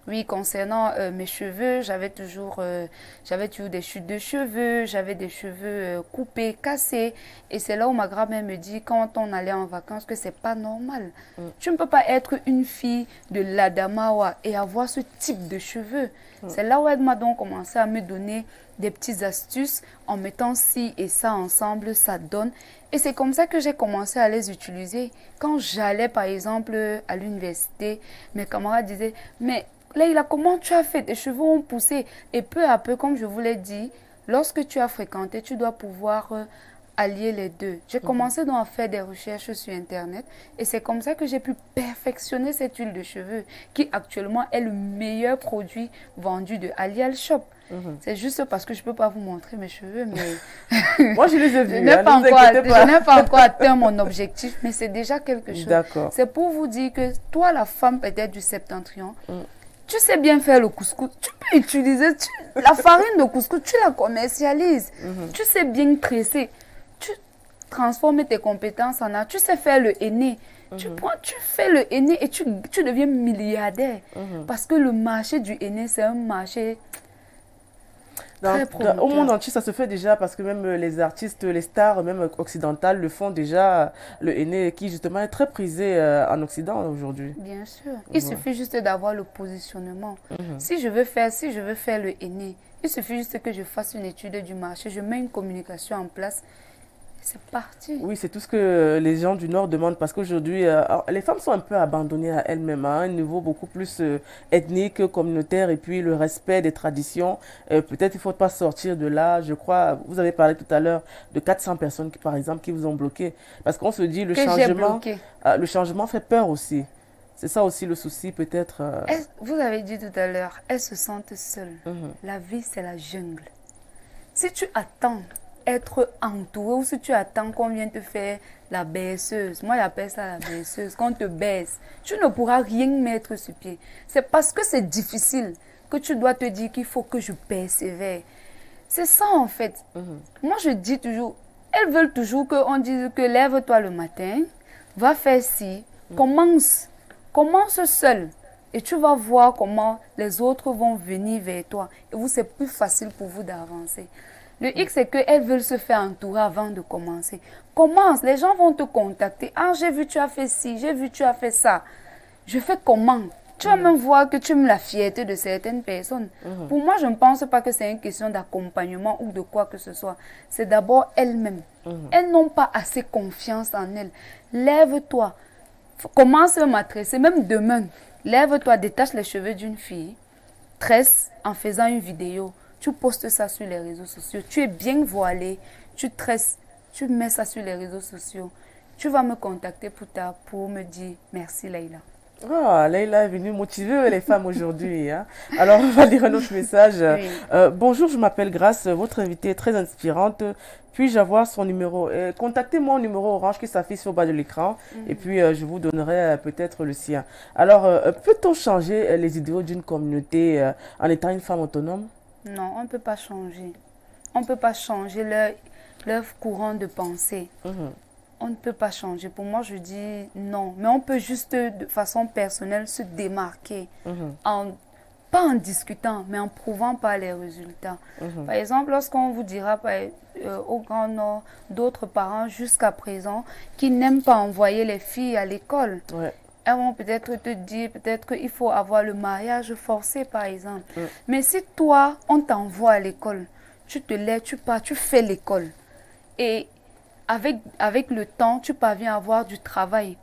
Oui, concernant mes cheveux, j'avais toujours des chutes de cheveux, j'avais des cheveux coupés, cassés. Et c'est là où ma grand-mère me dit, quand on allait en vacances, que c'est pas normal. Tu ne peux pas être une fille de l'Adamawa et avoir ce type de cheveux. C'est là où elle m'a donc commencé à me donner des petites astuces en mettant ci et ça ensemble, ça donne. Et c'est comme ça que j'ai commencé à les utiliser. Quand j'allais par exemple à l'université, mes camarades disaient, mais Leïla, comment tu as fait? Tes cheveux ont poussé. Et peu à peu, comme je vous l'ai dit, lorsque tu as fréquenté, tu dois pouvoir allier les deux. J'ai commencé donc à faire des recherches sur Internet et c'est comme ça que j'ai pu perfectionner cette huile de cheveux qui actuellement est le meilleur produit vendu de Alial Shop. C'est juste parce que je ne peux pas vous montrer mes cheveux, mais moi je les ai vus. Je n'ai pas encore atteint mon objectif, mais c'est déjà quelque chose. C'est pour vous dire que toi, la femme peut-être du Septentrion, tu sais bien faire le couscous. Tu peux utiliser la farine de couscous, tu la commercialises. Tu sais bien tresser. Tu transformes tes compétences en art. Tu sais faire le henné. Tu fais le henné et tu deviens milliardaire. Parce que le marché du henné, c'est un marché très prometteur. Au monde entier, ça se fait déjà parce que même les artistes, les stars, même occidentales, le font déjà. Le henné qui justement est très prisé en Occident aujourd'hui. Bien sûr. Il suffit juste d'avoir le positionnement. Si je veux faire le henné, il suffit juste que je fasse une étude du marché, je mets une communication en place. C'est parti. Oui, c'est tout ce que les gens du Nord demandent parce qu'aujourd'hui, les femmes sont un peu abandonnées à elles-mêmes, à un niveau beaucoup plus ethnique, communautaire et puis le respect des traditions. Peut-être il ne faut pas sortir de là. Je crois, vous avez parlé tout à l'heure de 400 personnes, par exemple, qui vous ont bloqué. Parce qu'on se dit, le changement fait peur aussi. C'est ça aussi le souci, peut-être. Vous avez dit tout à l'heure, elles se sentent seules. La vie, c'est la jungle. Si tu attends être entouré ou si tu attends qu'on vienne te faire la baisseuse, moi j'appelle ça la baisseuse, qu'on te baisse, tu ne pourras rien mettre sur pied. C'est parce que c'est difficile que tu dois te dire qu'il faut que je persévère. C'est ça en fait. Moi je dis toujours, elles veulent toujours qu'on dise que lève-toi le matin, va faire ci, commence seul. Et tu vas voir comment les autres vont venir vers toi. Et vous, c'est plus facile pour vous d'avancer. Le X, c'est qu'elles veulent se faire entourer avant de commencer. Commence, les gens vont te contacter. Ah, j'ai vu tu as fait ci, j'ai vu tu as fait ça. Je fais comment? Tu vas même voir que tu aimes la fierté de certaines personnes. Pour moi, je ne pense pas que c'est une question d'accompagnement ou de quoi que ce soit. C'est d'abord elles-mêmes. Elles n'ont pas assez confiance en elles. Lève-toi. Commence à m'adresser, même demain. Lève-toi, détache les cheveux d'une fille. Tresse en faisant une vidéo. Tu postes ça sur les réseaux sociaux. Tu es bien voilé. Tu tresses. Tu mets ça sur les réseaux sociaux. Tu vas me contacter pour me dire merci Leïla. Ah, Leïla est venue motiver les femmes aujourd'hui. Hein. Alors, on va lire un autre message. Oui. Bonjour, je m'appelle Grace. Votre invitée est très inspirante. Puis-je avoir son numéro? Contactez-moi au numéro orange qui s'affiche au bas de l'écran. Et puis, je vous donnerai peut-être le sien. Alors, peut-on changer les idéaux d'une communauté en étant une femme autonome? Non, on ne peut pas changer. On ne peut pas changer leur courant de pensée. On ne peut pas changer. Pour moi, je dis non. Mais on peut juste, de façon personnelle, se démarquer. Pas en discutant, mais en prouvant par les résultats. Par exemple, lorsqu'on vous dira au Grand Nord, d'autres parents jusqu'à présent, qui n'aiment pas envoyer les filles à l'école. Elles vont peut-être te dire, peut-être qu'il faut avoir le mariage forcé, par exemple. Mais si toi, on t'envoie à l'école, tu te lèves, tu pars, tu fais l'école. Et avec le temps, tu parviens à avoir du travail.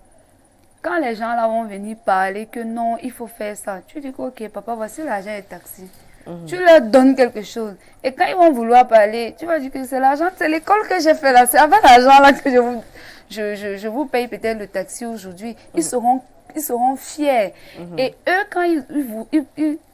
Quand les gens là vont venir parler que non, il faut faire ça, tu dis que ok, papa, voici l'argent et taxi. Tu leur donnes quelque chose. Et quand ils vont vouloir parler, tu vas dire que c'est l'argent, c'est l'école que j'ai fait là. C'est avec l'argent là que je vous paye peut-être le taxi aujourd'hui. Ils seront fiers. Et eux, quand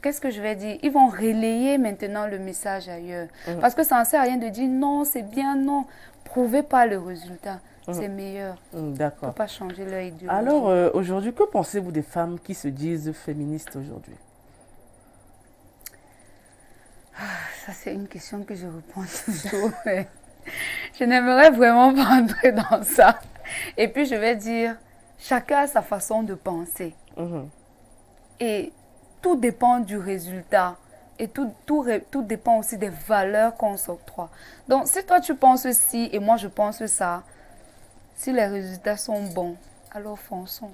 qu'est-ce que je vais dire? Ils vont relayer maintenant le message ailleurs. Parce que ça ne sert à rien de dire non, c'est bien, non. Prouvez pas le résultat. C'est meilleur. D'accord. Il ne faut pas changer leur idéologie. Alors, aujourd'hui, que pensez-vous des femmes qui se disent féministes aujourd'hui? Ça, c'est une question que je réponds toujours. Je n'aimerais vraiment pas entrer dans ça. Et puis, je vais dire, chacun a sa façon de penser. Et tout dépend du résultat. Et tout dépend aussi des valeurs qu'on s'octroie. Donc, si toi, tu penses ci et moi, je pense ça, si les résultats sont bons, alors fonçons.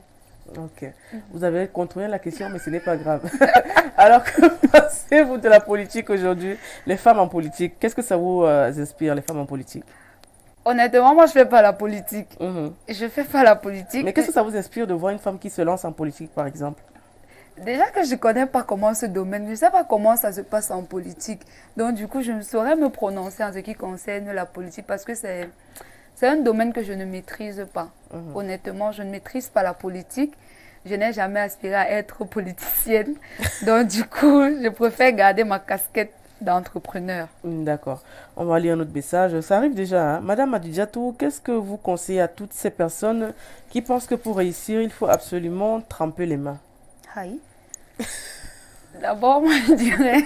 Ok. Vous avez contourné la question, mais ce n'est pas grave. Alors, que pensez-vous de la politique aujourd'hui? Les femmes en politique, qu'est-ce que ça vous inspire, les femmes en politique? Honnêtement, moi, je ne fais pas la politique. Je ne fais pas la politique. Mais qu'est-ce que ça vous inspire de voir une femme qui se lance en politique, par exemple? Déjà que je ne connais pas comment ce domaine, je ne sais pas comment ça se passe en politique. Donc, du coup, je ne saurais me prononcer en ce qui concerne la politique parce que c'est un domaine que je ne maîtrise pas. Honnêtement, je ne maîtrise pas la politique. Je n'ai jamais aspiré à être politicienne. Donc, du coup, je préfère garder ma casquette d'entrepreneur. D'accord. On va lire notre message. Ça arrive déjà. Hein? Madame Adidjatou, qu'est-ce que vous conseillez à toutes ces personnes qui pensent que pour réussir, il faut absolument tremper les mains? Aïe. D'abord, moi, je dirais,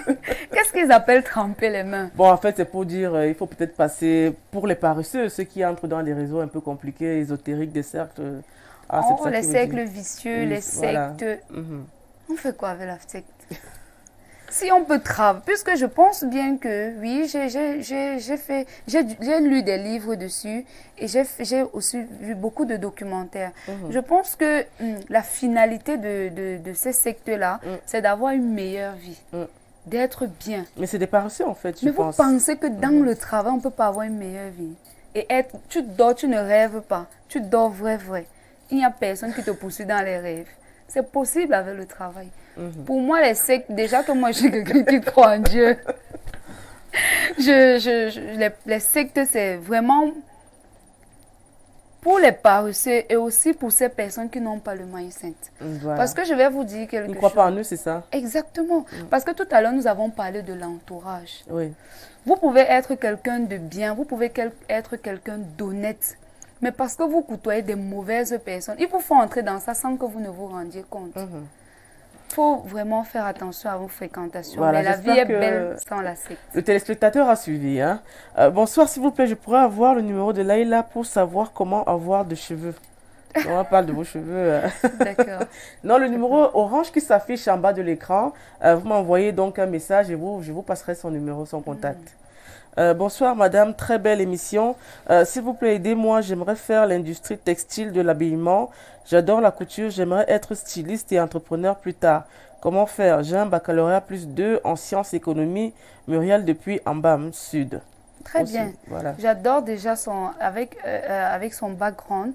qu'est-ce qu'ils appellent tremper les mains? Bon, en fait, c'est pour dire, il faut peut-être passer pour les paresseux, ceux qui entrent dans des réseaux un peu compliqués, ésotériques, des cercles. Ah, oh, les cercles vicieux, les sectes. On fait quoi avec la secte? Si on peut travailler, puisque je pense bien que, oui, j'ai lu des livres dessus et j'ai aussi vu beaucoup de documentaires. Je pense que la finalité de ces sectes-là, c'est d'avoir une meilleure vie, d'être bien. Mais c'est des paresseux, en fait, je pense. Mais vous pensez que dans le travail, on ne peut pas avoir une meilleure vie? Et tu dors, tu ne rêves pas. Tu dors vrai. Il n'y a personne qui te poursuit dans les rêves. C'est possible avec le travail. Pour moi, les sectes, déjà que moi, je suis quelqu'un qui croit en Dieu. Les sectes, c'est vraiment pour les paresseux et aussi pour ces personnes qui n'ont pas le mindset. Voilà. Parce que je vais vous dire quelque chose. Ils ne croient pas en eux, c'est ça? Exactement. Parce que tout à l'heure, nous avons parlé de l'entourage. Oui. Vous pouvez être quelqu'un de bien, vous pouvez être quelqu'un d'honnête. Mais parce que vous côtoyez des mauvaises personnes, il vous faut entrer dans ça sans que vous ne vous rendiez compte. Il faut vraiment faire attention à vos fréquentations. Voilà, mais la vie est belle sans la secte. Le téléspectateur a suivi. Hein? Bonsoir, s'il vous plaît, je pourrais avoir le numéro de Laïla pour savoir comment avoir de cheveux. On parle de vos cheveux. D'accord. Non, le numéro orange qui s'affiche en bas de l'écran, vous m'envoyez donc un message et je vous passerai son numéro, son contact. Bonsoir madame, très belle émission. S'il vous plaît, aidez-moi, j'aimerais faire l'industrie textile de l'habillement. J'adore la couture, j'aimerais être styliste et entrepreneur plus tard. Comment faire? J'ai un baccalauréat +2 en sciences économie, Muriel depuis Ambam Sud. Très bien. Voilà. J'adore déjà avec son background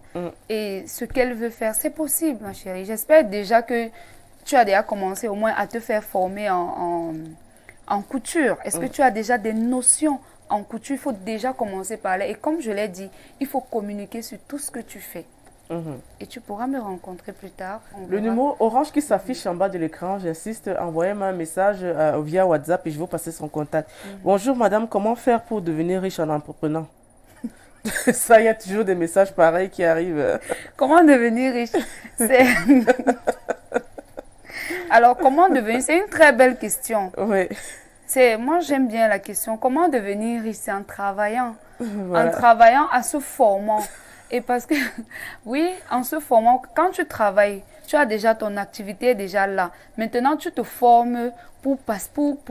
et ce qu'elle veut faire. C'est possible, ma chérie. J'espère déjà que tu as déjà commencé au moins à te faire former en couture. Est-ce que tu as déjà des notions en couture? Il faut déjà commencer par là. Et comme je l'ai dit, il faut communiquer sur tout ce que tu fais. Et tu pourras me rencontrer plus tard. Le numéro orange qui s'affiche en bas de l'écran, j'insiste, envoyez-moi un message via WhatsApp et je vais vous passer son contact. Bonjour madame, comment faire pour devenir riche en entreprenant? Ça, il y a toujours des messages pareils qui arrivent. Comment devenir riche? Alors, comment devenir? C'est une très belle question. Oui. Moi, j'aime bien la question. Comment devenir riche? C'est en travaillant. Voilà. En travaillant, en se formant. Et parce que, oui, en se formant, quand tu travailles, tu as déjà ton activité déjà là. Maintenant, tu te formes pour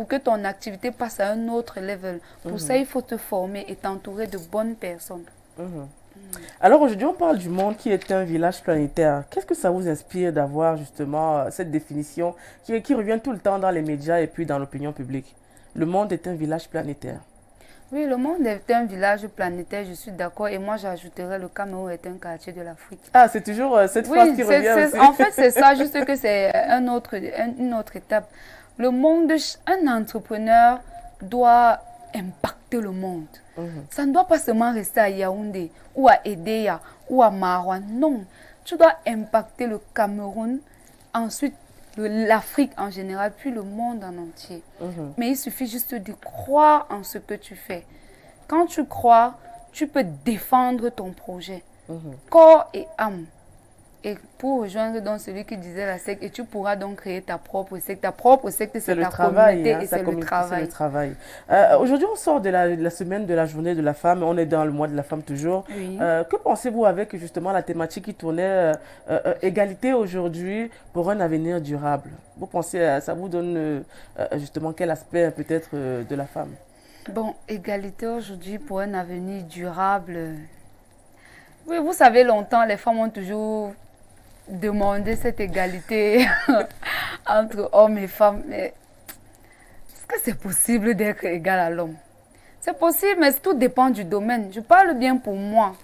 que ton activité passe à un autre level. Pour ça, il faut te former et t'entourer de bonnes personnes. Alors aujourd'hui, on parle du monde qui est un village planétaire. Qu'est-ce que ça vous inspire d'avoir justement cette définition qui revient tout le temps dans les médias et puis dans l'opinion publique? Le monde est un village planétaire. Oui, le monde est un village planétaire, je suis d'accord. Et moi, j'ajouterais le Cameroun est un quartier de l'Afrique. Ah, c'est toujours cette phrase qui revient aussi. En fait, c'est ça, juste que c'est une autre étape. Le monde, un entrepreneur doit impacter le monde. Ça ne doit pas seulement rester à Yaoundé ou à Edea ou à Marouane. Non, tu dois impacter le Cameroun, ensuite l'Afrique en général, puis le monde en entier. Mais il suffit juste de croire en ce que tu fais. Quand tu crois, tu peux défendre ton projet, corps et âme. Et pour rejoindre donc celui qui disait la secte, et tu pourras donc créer ta propre secte. Ta propre secte, c'est ta communauté, et c'est le travail. Aujourd'hui, on sort de la semaine de la journée de la femme. On est dans le mois de la femme toujours. Oui. Que pensez-vous avec justement la thématique qui tournait égalité aujourd'hui pour un avenir durable? Vous pensez, ça vous donne justement quel aspect peut-être de la femme? Bon, égalité aujourd'hui pour un avenir durable. Oui, vous savez, longtemps, les femmes ont toujours demandé cette égalité entre hommes et femmes. Mais est-ce que c'est possible d'être égal à l'homme? C'est possible, mais tout dépend du domaine. Je parle bien pour moi.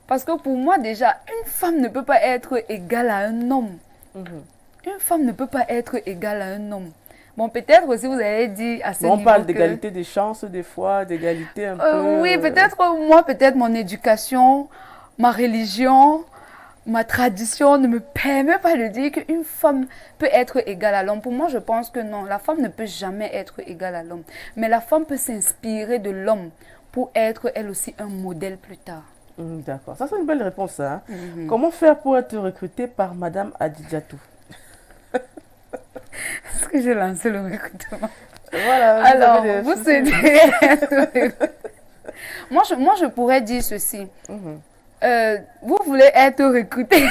Parce que pour moi, déjà, une femme ne peut pas être égale à un homme. Une femme ne peut pas être égale à un homme. Bon, peut-être aussi vous avez dit à ce niveau on parle d'égalité des chances des fois, d'égalité un peu... Oui, peut-être moi, peut-être mon éducation, ma religion, ma tradition ne me permet pas de dire qu'une femme peut être égale à l'homme. Pour moi, je pense que non, la femme ne peut jamais être égale à l'homme. Mais la femme peut s'inspirer de l'homme pour être elle aussi un modèle plus tard. D'accord, ça c'est une belle réponse. Hein? Comment faire pour être recrutée par Madame Adidjatou? Est-ce que j'ai lancé le recrutement? Voilà. Alors, vous savez... moi, je pourrais dire ceci. Vous voulez être recruté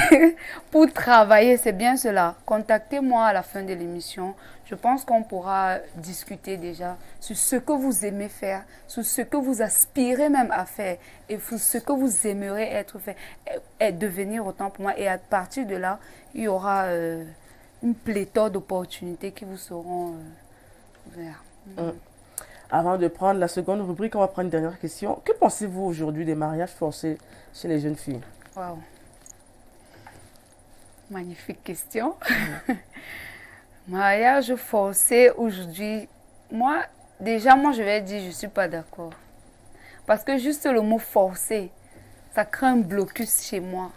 pour travailler, c'est bien cela. Contactez-moi à la fin de l'émission. Je pense qu'on pourra discuter déjà sur ce que vous aimez faire, sur ce que vous aspirez même à faire et sur ce que vous aimeriez être fait et devenir autant pour moi. Et à partir de là, il y aura une pléthore d'opportunités qui vous seront ouvertes. Avant de prendre la seconde rubrique, on va prendre une dernière question. Que pensez-vous aujourd'hui des mariages forcés chez les jeunes filles? Wow. Magnifique question. Mariage forcé aujourd'hui, moi, je vais dire, je ne suis pas d'accord. Parce que juste le mot forcé, ça crée un blocus chez moi.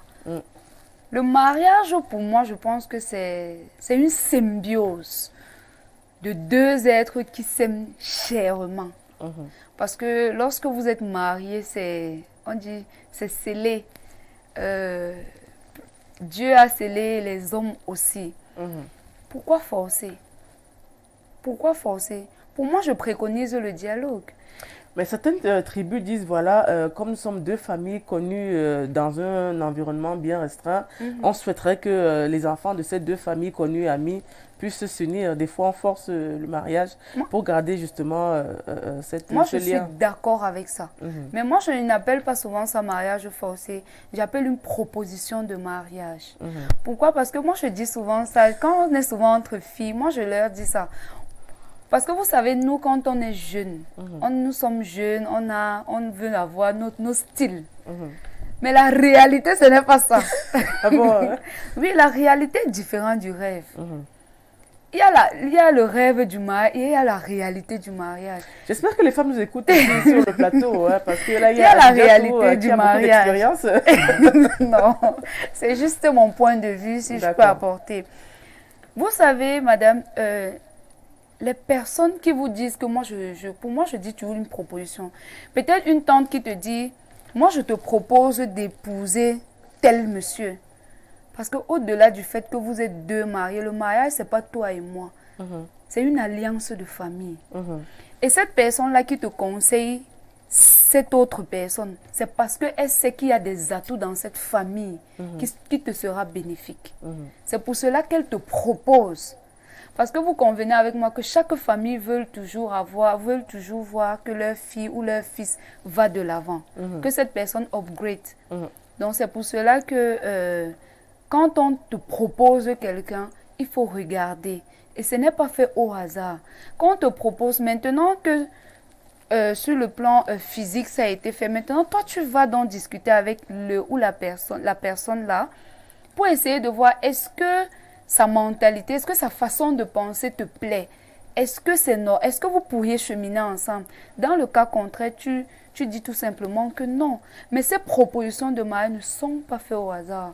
Le mariage, pour moi, je pense que c'est une symbiose de deux êtres qui s'aiment chèrement. Parce que lorsque vous êtes mariés, on dit, c'est scellé. Dieu a scellé les hommes aussi. Pourquoi forcer? Pourquoi forcer? Pour moi, je préconise le dialogue. Mais certaines tribus disent, voilà, comme nous sommes deux familles connues dans un environnement bien restreint, on souhaiterait que les enfants de ces deux familles connues, amies, puissent s'unir. Des fois, on force le mariage pour garder justement cette Moi, je suis d'accord avec ça. Mais moi, je n'appelle pas souvent ça mariage forcé. J'appelle une proposition de mariage. Pourquoi? Parce que moi, je dis souvent ça. Quand on est souvent entre filles, moi, je leur dis ça. Parce que vous savez, nous, quand on est jeunes, nous sommes jeunes, on veut avoir nos styles. Mais la réalité, ce n'est pas ça. Ah bon, hein? Oui, la réalité est différente du rêve. Il y a le rêve du mariage et il y a la réalité du mariage. J'espère que les femmes nous écoutent ici sur le plateau, hein, parce que là, il y a la réalité du mariage. Non, c'est juste mon point de vue, si je peux apporter. Vous savez, madame, les personnes qui vous disent que pour moi, je dis toujours une proposition. Peut-être une tante qui te dit, moi, je te propose d'épouser tel monsieur. Parce qu'au-delà du fait que vous êtes deux mariés, le mariage, ce n'est pas toi et moi. C'est une alliance de famille. Et cette personne-là qui te conseille cette autre personne, c'est parce qu'elle sait qu'il y a des atouts dans cette famille qui te sera bénéfique. C'est pour cela qu'elle te propose. Parce que vous convenez avec moi que chaque famille veut toujours voir que leur fille ou leur fils va de l'avant, que cette personne upgrade. Donc c'est pour cela que quand on te propose quelqu'un, il faut regarder. Et ce n'est pas fait au hasard. Quand on te propose maintenant que sur le plan physique, ça a été fait, maintenant toi tu vas donc discuter avec la personne là pour essayer de voir est-ce que sa mentalité, est-ce que sa façon de penser te plaît? est-ce que c'est non? Est-ce que vous pourriez cheminer ensemble? Dans le cas contraire, tu dis tout simplement que non. Mais ces propositions de mariage ne sont pas faites au hasard.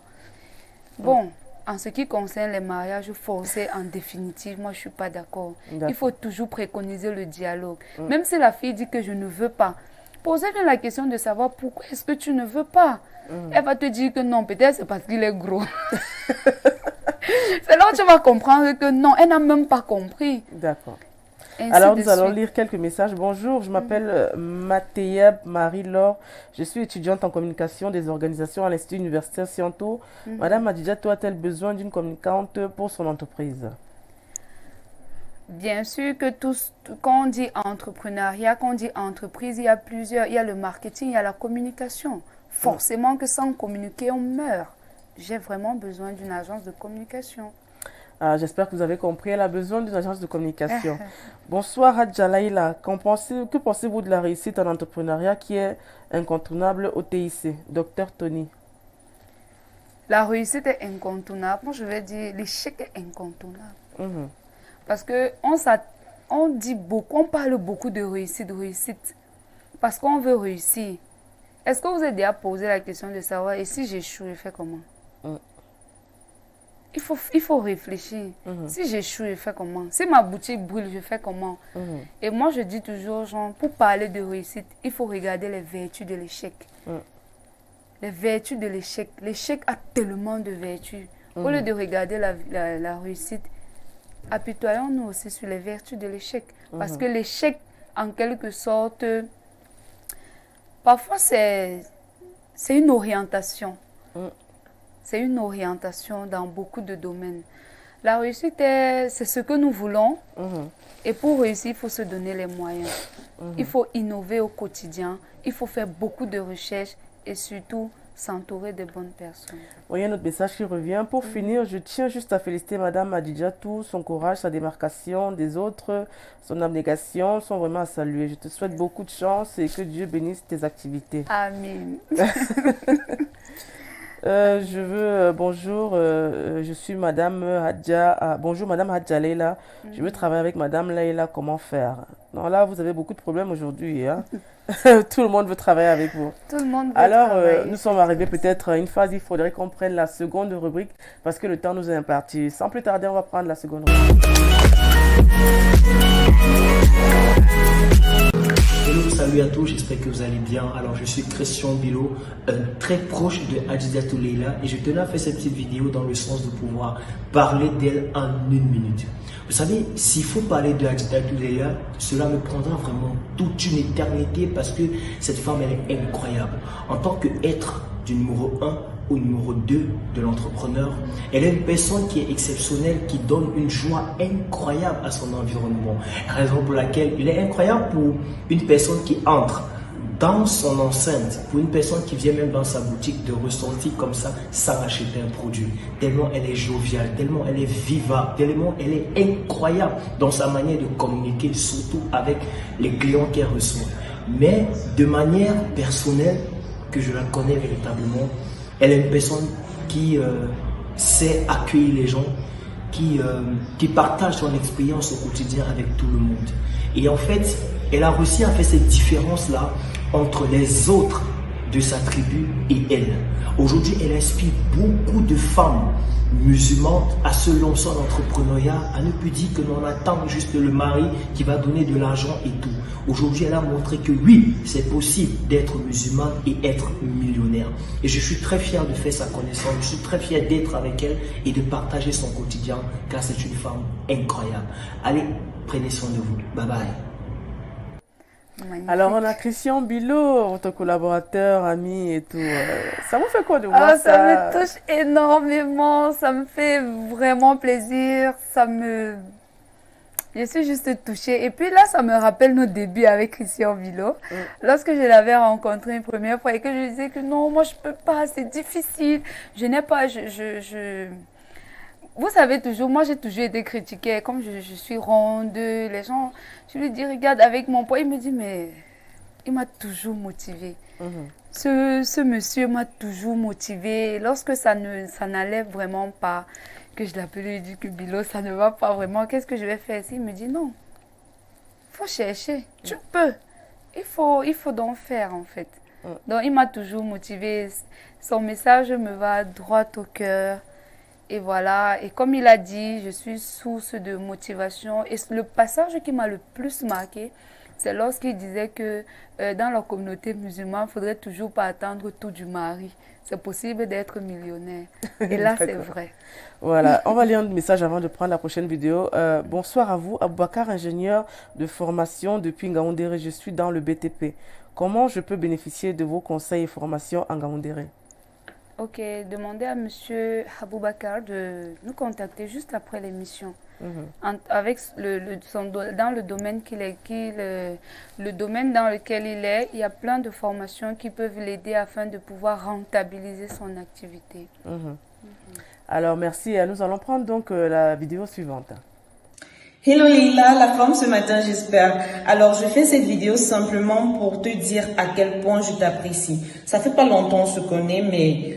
Bon, en ce qui concerne les mariages forcés, en définitive, moi je ne suis pas d'accord. Il faut toujours préconiser le dialogue. Même si la fille dit que je ne veux pas, posez-lui la question de savoir pourquoi est-ce que tu ne veux pas. Elle va te dire que non, peut-être c'est parce qu'il est gros. C'est là où tu vas comprendre que non, elle n'a même pas compris. D'accord. Alors, nous allons lire quelques messages. Bonjour, je m'appelle Mathéab Marie-Laure. Je suis étudiante en communication des organisations à l'Institut universitaire Sciento. Madame Adidjatou a-t-elle besoin d'une communicante pour son entreprise? Bien sûr que quand on dit entrepreneuriat, quand on dit entreprise, il y a plusieurs. Il y a le marketing, il y a la communication. Forcément que sans communiquer, on meurt. J'ai vraiment besoin d'une agence de communication. J'espère que vous avez compris. Elle a besoin d'une agence de communication. Bonsoir Hadja Laïla. Que pensez-vous de la réussite en entrepreneuriat qui est incontournable au TIC? Docteur Tony. La réussite est incontournable. Moi, je vais dire l'échec est incontournable. Parce on dit beaucoup, on parle beaucoup de réussite. Parce qu'on veut réussir. Est-ce que vous avez déjà posé la question de savoir, et si j'échoue, je fais comment? Il faut réfléchir. Si j'échoue, je fais comment? Si ma boutique brûle, je fais comment? Et moi, je dis toujours, genre, pour parler de réussite, il faut regarder les vertus de l'échec. Les vertus de l'échec. L'échec a tellement de vertus. Au lieu de regarder la réussite, apitoyons-nous aussi sur les vertus de l'échec. Parce que l'échec, en quelque sorte, parfois c'est une orientation. C'est une orientation dans beaucoup de domaines. La réussite, c'est ce que nous voulons. Et pour réussir, il faut se donner les moyens. Il faut innover au quotidien. Il faut faire beaucoup de recherches et surtout s'entourer de bonnes personnes. Il y a un autre message qui revient. Pour finir, je tiens juste à féliciter Madame Adidjatou, son courage, sa démarcation des autres, son abnégation sont vraiment à saluer. Je te souhaite beaucoup de chance et que Dieu bénisse tes activités. Amen. Bonjour, je suis Madame Hadja. Bonjour Madame Hadja Leila. Je veux travailler avec Madame Leila. Comment faire? Non, là, vous avez beaucoup de problèmes aujourd'hui. Hein? Tout le monde veut travailler avec vous. Tout le monde veut travailler. Nous sommes arrivés peut-être à une phase, il faudrait qu'on prenne la seconde rubrique parce que le temps nous est imparti. Sans plus tarder, on va prendre la seconde rubrique. Hello, salut à tous, j'espère que vous allez bien. Alors, je suis Christian Bilo, très proche de Adidjatou Leila et je tenais à faire cette petite vidéo dans le sens de pouvoir parler d'elle en 1 minute. Vous savez, s'il faut parler de Adidjatou Leila, cela me prendra vraiment toute une éternité parce que cette femme, elle est incroyable. En tant qu'être du numéro 1 au numéro 2 de l'entrepreneur, elle est une personne qui est exceptionnelle, qui donne une joie incroyable à son environnement. Raison pour laquelle il est incroyable pour une personne qui entre dans son enceinte, pour une personne qui vient même dans sa boutique, de ressentir comme ça sans acheter un produit. Tellement elle est joviale, tellement elle est vivable, tellement elle est incroyable dans sa manière de communiquer, surtout avec les clients qu'elle reçoit. Mais de manière personnelle, que je la connais véritablement, elle est une personne qui sait accueillir les gens, qui partage son expérience au quotidien avec tout le monde. Et en fait, elle a réussi à faire cette différence-là entre les autres de sa tribu et elle. Aujourd'hui, elle inspire beaucoup de femmes musulmanes à se lancer en entrepreneuriat, à ne plus dire que l'on attend juste le mari qui va donner de l'argent et tout. Aujourd'hui, elle a montré que oui, c'est possible d'être musulmane et être millionnaire. Et je suis très fier de faire sa connaissance, je suis très fier d'être avec elle et de partager son quotidien, car c'est une femme incroyable. Allez, prenez soin de vous. Bye bye. Magnifique. Alors, on a Christian Bilo, votre collaborateur, ami et tout. Ça vous fait quoi de voir ça? Ça me touche énormément, ça me fait vraiment plaisir, je suis juste touchée. Et puis là, ça me rappelle nos débuts avec Christian Bilo. Lorsque je l'avais rencontré une première fois et que je disais que non, moi je peux pas, c'est difficile. Je n'ai pas, Vous savez toujours, moi j'ai toujours été critiquée, comme je suis ronde, les gens, je lui dis regarde avec mon poids, il me dit mais il m'a toujours motivée. Ce monsieur m'a toujours motivée. Lorsque ça n'allait vraiment pas, que je l'appelais, il dit que Bilo ça ne va pas vraiment, qu'est-ce que je vais faire? Il me dit non, faut chercher. Tu peux. Il faut donc faire, en fait. Donc, il m'a toujours motivée. Son message me va droit au cœur. Et voilà. Et comme il a dit, je suis source de motivation. Et le passage qui m'a le plus marqué, c'est lorsqu'il disait que dans la communauté musulmane, il ne faudrait toujours pas attendre tout du mari. C'est possible d'être millionnaire. Et là, c'est vrai. Voilà, on va lire un message avant de prendre la prochaine vidéo. Bonsoir à vous, Aboubakar, ingénieur de formation depuis Ngaoundéré. Je suis dans le BTP. Comment je peux bénéficier de vos conseils et formations en Ngaoundéré? Ok, demandez à Monsieur Aboubakar de nous contacter juste après l'émission. Avec dans le domaine le domaine dans lequel il est, il y a plein de formations qui peuvent l'aider afin de pouvoir rentabiliser son activité. Alors merci, nous allons prendre donc la vidéo suivante. Hello Leila, la forme ce matin j'espère. Alors je fais cette vidéo simplement pour te dire à quel point je t'apprécie. Ça fait pas longtemps on se connaît, mais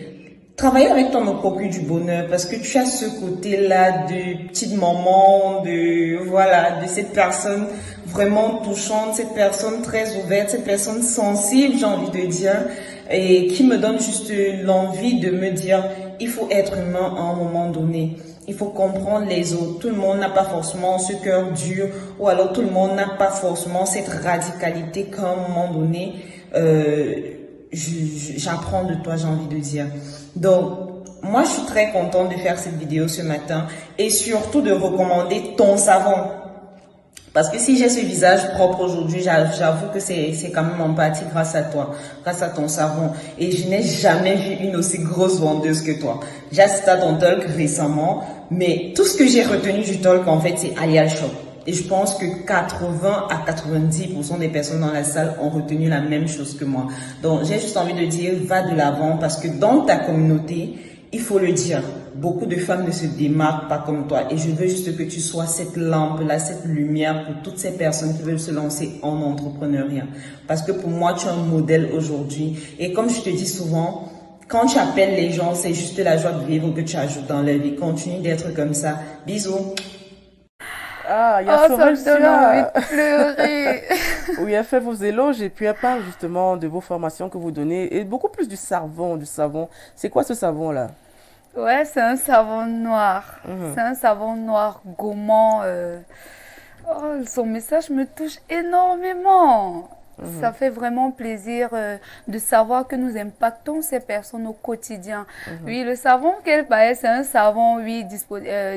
travailler avec toi me procure du bonheur parce que tu as ce côté-là de petite maman, de cette personne vraiment touchante, cette personne très ouverte, cette personne sensible, j'ai envie de dire, et qui me donne juste l'envie de me dire, il faut être humain à un moment donné. Il faut comprendre les autres. Tout le monde n'a pas forcément ce cœur dur ou alors tout le monde n'a pas forcément cette radicalité qu'à un moment donné, j'apprends de toi, j'ai envie de dire. Donc, moi, je suis très contente de faire cette vidéo ce matin et surtout de recommander ton savon. Parce que si j'ai ce visage propre aujourd'hui, j'avoue que c'est quand même en partie grâce à toi, grâce à ton savon. Et je n'ai jamais vu une aussi grosse vendeuse que toi. J'ai assisté à ton talk récemment, mais tout ce que j'ai retenu du talk, en fait, c'est Alial Shop. Et je pense que 80 à 90% des personnes dans la salle ont retenu la même chose que moi. Donc, j'ai juste envie de dire, va de l'avant parce que dans ta communauté, il faut le dire, beaucoup de femmes ne se démarquent pas comme toi. Et je veux juste que tu sois cette lampe-là, cette lumière pour toutes ces personnes qui veulent se lancer en entrepreneuriat. Parce que pour moi, tu es un modèle aujourd'hui. Et comme je te dis souvent, quand tu appelles les gens, c'est juste la joie de vivre que tu ajoutes dans leur vie. Continue d'être comme ça. Bisous. Ah, il y a Sorel Ça me donne envie de pleurer. Oui, elle fait vos éloges et puis elle parle justement de vos formations que vous donnez et beaucoup plus du savon, C'est quoi ce savon-là? Ouais, c'est un savon noir. C'est un savon noir gourmand. Son message me touche énormément. Ça fait vraiment plaisir de savoir que nous impactons ces personnes au quotidien. Oui, le savon qu'elle parlait, c'est un savon, oui,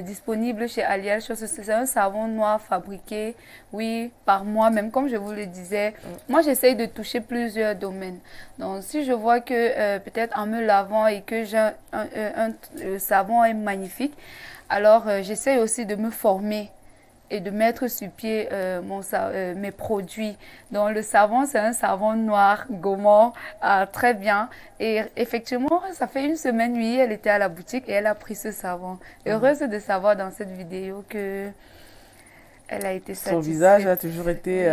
disponible chez Alial. C'est un savon noir fabriqué, oui, par moi-même, comme je vous le disais. Moi, j'essaye de toucher plusieurs domaines. Donc, si je vois que peut-être en me lavant et que le savon est magnifique, alors j'essaye aussi de me former et de mettre sur pied mes produits. Donc le savon, c'est un savon noir, gourmand, très bien. Et effectivement, ça fait une semaine, oui, elle était à la boutique et elle a pris ce savon. Heureuse de savoir dans cette vidéo que elle a été satisfaite. Son visage a toujours été...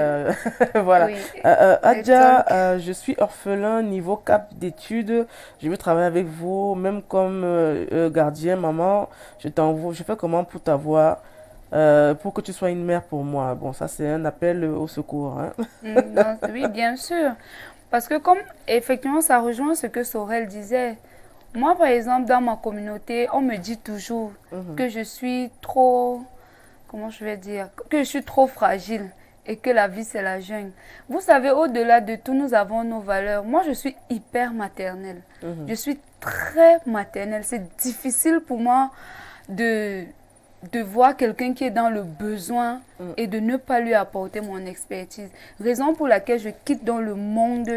voilà. Oui. Adja, je suis orphelin niveau cap d'études. Je veux travailler avec vous, même comme gardien, maman. Je fais comment pour t'avoir pour que tu sois une mère pour moi. Bon, ça c'est un appel au secours. Hein. Non, oui, bien sûr. Parce que comme effectivement ça rejoint ce que Sorel disait. Moi, par exemple, dans ma communauté, on me dit toujours que je suis trop, comment je vais dire, que je suis trop fragile et que la vie c'est la jungle. Vous savez, au-delà de tout, nous avons nos valeurs. Moi, je suis hyper maternelle. Je suis très maternelle. C'est difficile pour moi de voir quelqu'un qui est dans le besoin et de ne pas lui apporter mon expertise. Raison pour laquelle je quitte dans le monde,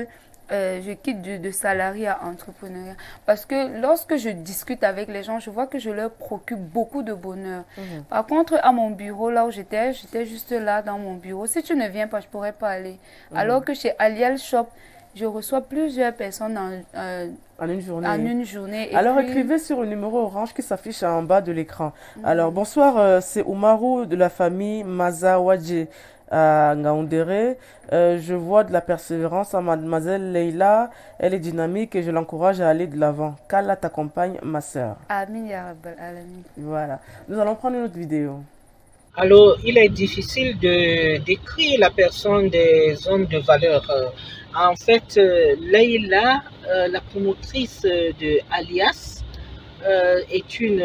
je quitte de salarié à entrepreneuriat. Parce que lorsque je discute avec les gens, je vois que je leur procure beaucoup de bonheur. Par contre, à mon bureau, là où j'étais juste là dans mon bureau. Si tu ne viens pas, je ne pourrais pas aller. Alors que chez Alial Shop, je reçois plusieurs personnes en une journée. Et alors, puis... écrivez sur le numéro orange qui s'affiche en bas de l'écran. Alors, bonsoir, c'est Oumarou de la famille Mazawadje à Ngaoundéré. Je vois de la persévérance à mademoiselle Leila. Elle est dynamique et je l'encourage à aller de l'avant. Qu'Allah t'accompagne, ma sœur. Amin ya Rabbal Alamin. Voilà. Nous allons prendre une autre vidéo. Alors, il est difficile de décrire la personne des hommes de valeur. En fait, Leïla, la promotrice de Alias, est une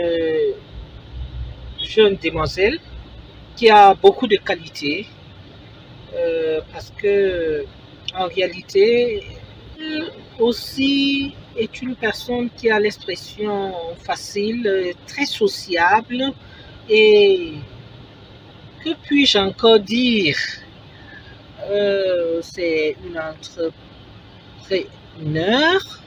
jeune demoiselle qui a beaucoup de qualités parce que, en réalité, elle aussi est une personne qui a l'expression facile, très sociable et que puis-je encore dire? C'est une entrepreneur.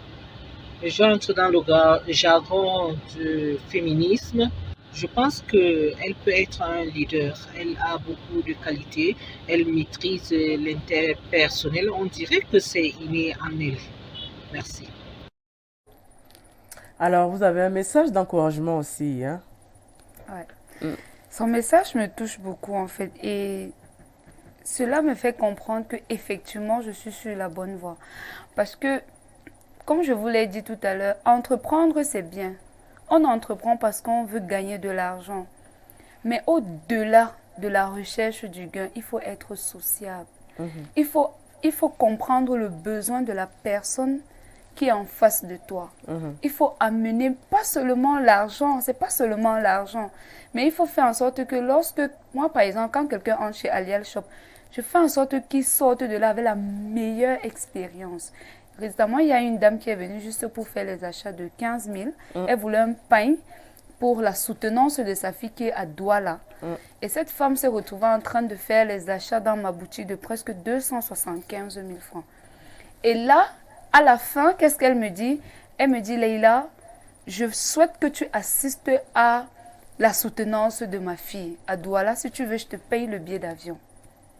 J'entre dans le jargon du féminisme. Je pense qu'elle peut être un leader. Elle a beaucoup de qualités. Elle maîtrise l'interpersonnel. On dirait que c'est inné en elle. Merci. Alors, vous avez un message d'encouragement aussi, hein? Ouais. Mm. Son message me touche beaucoup en fait et cela me fait comprendre que effectivement je suis sur la bonne voie. Parce que, comme je vous l'ai dit tout à l'heure, entreprendre c'est bien. On entreprend parce qu'on veut gagner de l'argent. Mais au-delà de la recherche du gain, il faut être sociable. Il faut comprendre le besoin de la personne qui est en face de toi. Il faut amener pas seulement l'argent, c'est pas seulement l'argent, mais il faut faire en sorte que lorsque, moi par exemple, quand quelqu'un entre chez Alial Shop, je fais en sorte qu'il sorte de là avec la meilleure expérience. Récemment, il y a une dame qui est venue juste pour faire les achats de 15 000. Elle voulait un pain pour la soutenance de sa fille qui est à Douala. Et cette femme s'est retrouvée en train de faire les achats dans ma boutique de presque 275 000 francs. Et là, à la fin, qu'est-ce qu'elle me dit? Elle me dit, Leïla, je souhaite que tu assistes à la soutenance de ma fille à Douala. Si tu veux, je te paye le billet d'avion.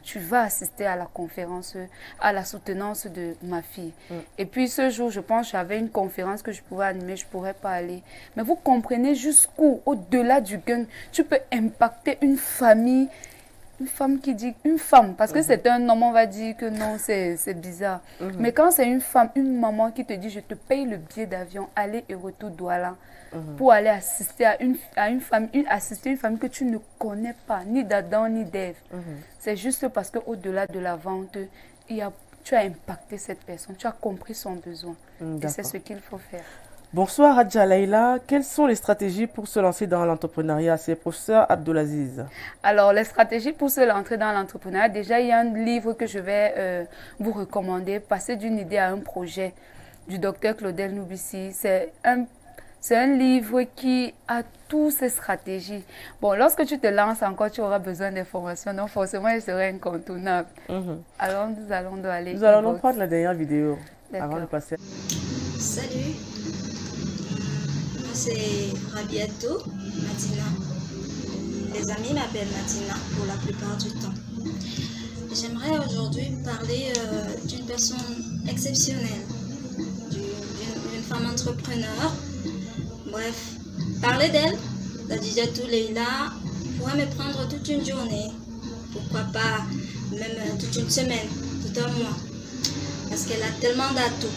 Tu vas assister à la conférence, à la soutenance de ma fille. Et puis ce jour, je pense, j'avais une conférence que je pouvais animer, je ne pourrais pas aller. Mais vous comprenez jusqu'où, au-delà du gain, tu peux impacter une famille. Une femme qui dit, une femme, parce que c'est un homme, on va dire que non, c'est bizarre. Mais quand c'est une femme, une maman qui te dit, je te paye le billet d'avion, aller et retour Douala, pour aller assister à une famille, assister une famille que tu ne connais pas, ni d'Adam, ni d'Ève. C'est juste parce qu'au-delà de la vente, tu as impacté cette personne, tu as compris son besoin. Et c'est ce qu'il faut faire. Bonsoir Hadja Leïla, quelles sont les stratégies pour se lancer dans l'entrepreneuriat? C'est professeur Abdelaziz. Alors, les stratégies pour se lancer dans l'entrepreneuriat, déjà il y a un livre que je vais vous recommander, Passer d'une idée à un projet, du docteur Claudel Noubissi. C'est un livre qui a toutes ces stratégies. Bon, lorsque tu te lances encore, tu auras besoin d'informations, donc forcément, il serait incontournable. Alors, nous allons aller. Nous allons prendre la dernière vidéo avant de passer. Salut, moi c'est Rabiato Matina. Les amis m'appellent Matina pour la plupart du temps. J'aimerais aujourd'hui parler d'une personne exceptionnelle, d'une femme entrepreneur. Bref, parler d'elle, d'Adjatou Leïla, pourrait me prendre toute une journée, pourquoi pas même toute une semaine, tout un mois, parce qu'elle a tellement d'atouts.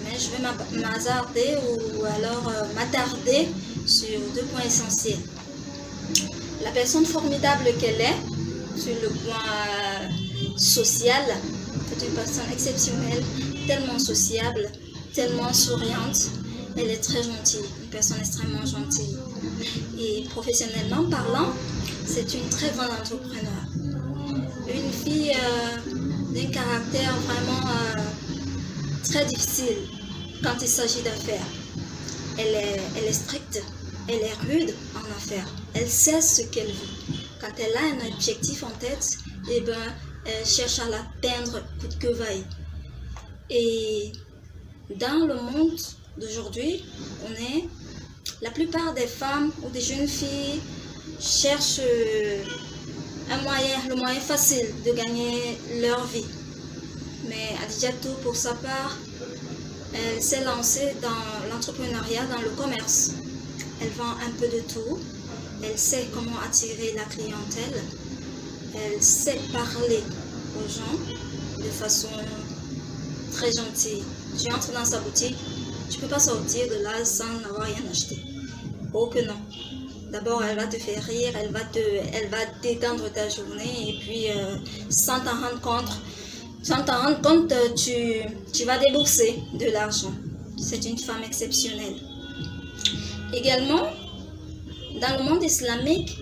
Mais je vais m'hasarder ou alors m'attarder sur deux points essentiels. La personne formidable qu'elle est, sur le point social, c'est une personne exceptionnelle, tellement sociable, tellement souriante. Elle est très gentille, une personne extrêmement gentille. Et professionnellement parlant, c'est une très bonne entrepreneur. Une fille d'un caractère vraiment très difficile quand il s'agit d'affaires. Elle est stricte, elle est rude en affaires. Elle sait ce qu'elle veut. Quand elle a un objectif en tête, eh ben, elle cherche à l'atteindre coûte que vaille. Et dans le monde d'aujourd'hui, la plupart des femmes ou des jeunes filles cherchent le moyen facile de gagner leur vie. Mais Adjatou, pour sa part, elle s'est lancée dans l'entrepreneuriat, dans le commerce. Elle vend un peu de tout. Elle sait comment attirer la clientèle. Elle sait parler aux gens de façon très gentille. Tu entres dans sa boutique, tu ne peux pas sortir de là sans n'avoir rien acheté. Oh que non. D'abord, elle va te faire rire, elle va détendre ta journée et puis sans t'en rendre compte, tu vas débourser de l'argent. C'est une femme exceptionnelle. Également, dans le monde islamique,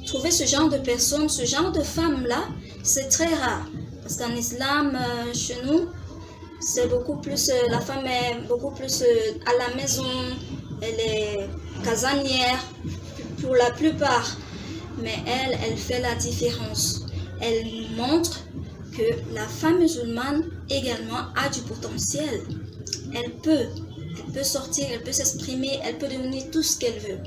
trouver ce genre de personnes, ce genre de femmes-là, c'est très rare. Parce qu'en islam, chez nous, c'est beaucoup plus, la femme est beaucoup plus à la maison, elle est casanière pour la plupart. Mais elle fait la différence. Elle nous montre que la femme musulmane également a du potentiel. Elle peut sortir, elle peut s'exprimer, elle peut devenir tout ce qu'elle veut.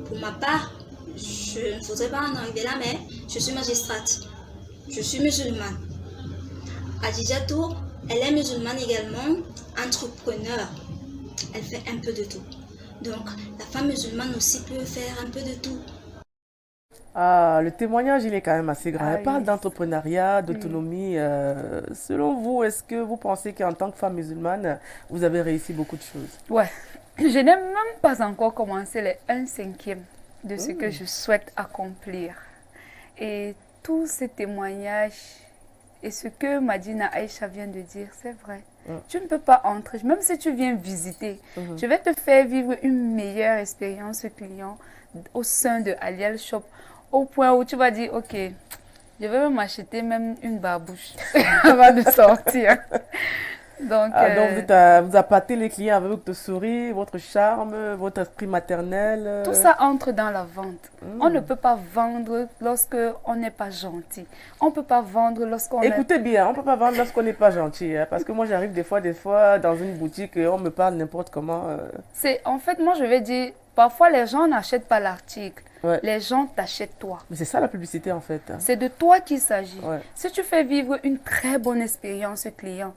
Pour ma part, je ne voudrais pas en arriver là, mais je suis magistrate. Je suis musulmane. Adjijatou, elle est musulmane également, entrepreneur. Elle fait un peu de tout. Donc, la femme musulmane aussi peut faire un peu de tout. Ah, le témoignage, il est quand même assez grand. Elle parle d'entrepreneuriat, d'autonomie. Selon vous, est-ce que vous pensez qu'en tant que femme musulmane, vous avez réussi beaucoup de choses? Ouais. Je n'ai même pas encore commencé les 1/5 de ce que je souhaite accomplir. Et tous ces témoignages et ce que Madina Aïcha vient de dire, c'est vrai. Tu ne peux pas entrer, même si tu viens visiter, je vais te faire vivre une meilleure expérience client au sein de Aliel Shop, au point où tu vas dire, ok, je vais m'acheter même une barbouche avant de sortir. Donc, vous appâtez les clients avec votre sourire, votre charme, votre esprit maternel. Tout ça entre dans la vente. On ne peut pas vendre lorsque on n'est pas gentil. On ne peut pas vendre lorsqu'on Écoutez bien, on ne peut pas vendre lorsqu'on n'est pas gentil. Hein, parce que moi, j'arrive des fois dans une boutique et on me parle n'importe comment. En fait, moi, je vais dire, parfois les gens n'achètent pas l'article. Ouais. Les gens t'achètent toi. Mais c'est ça la publicité en fait. Hein. C'est de toi qu'il s'agit. Ouais. Si tu fais vivre une très bonne expérience client,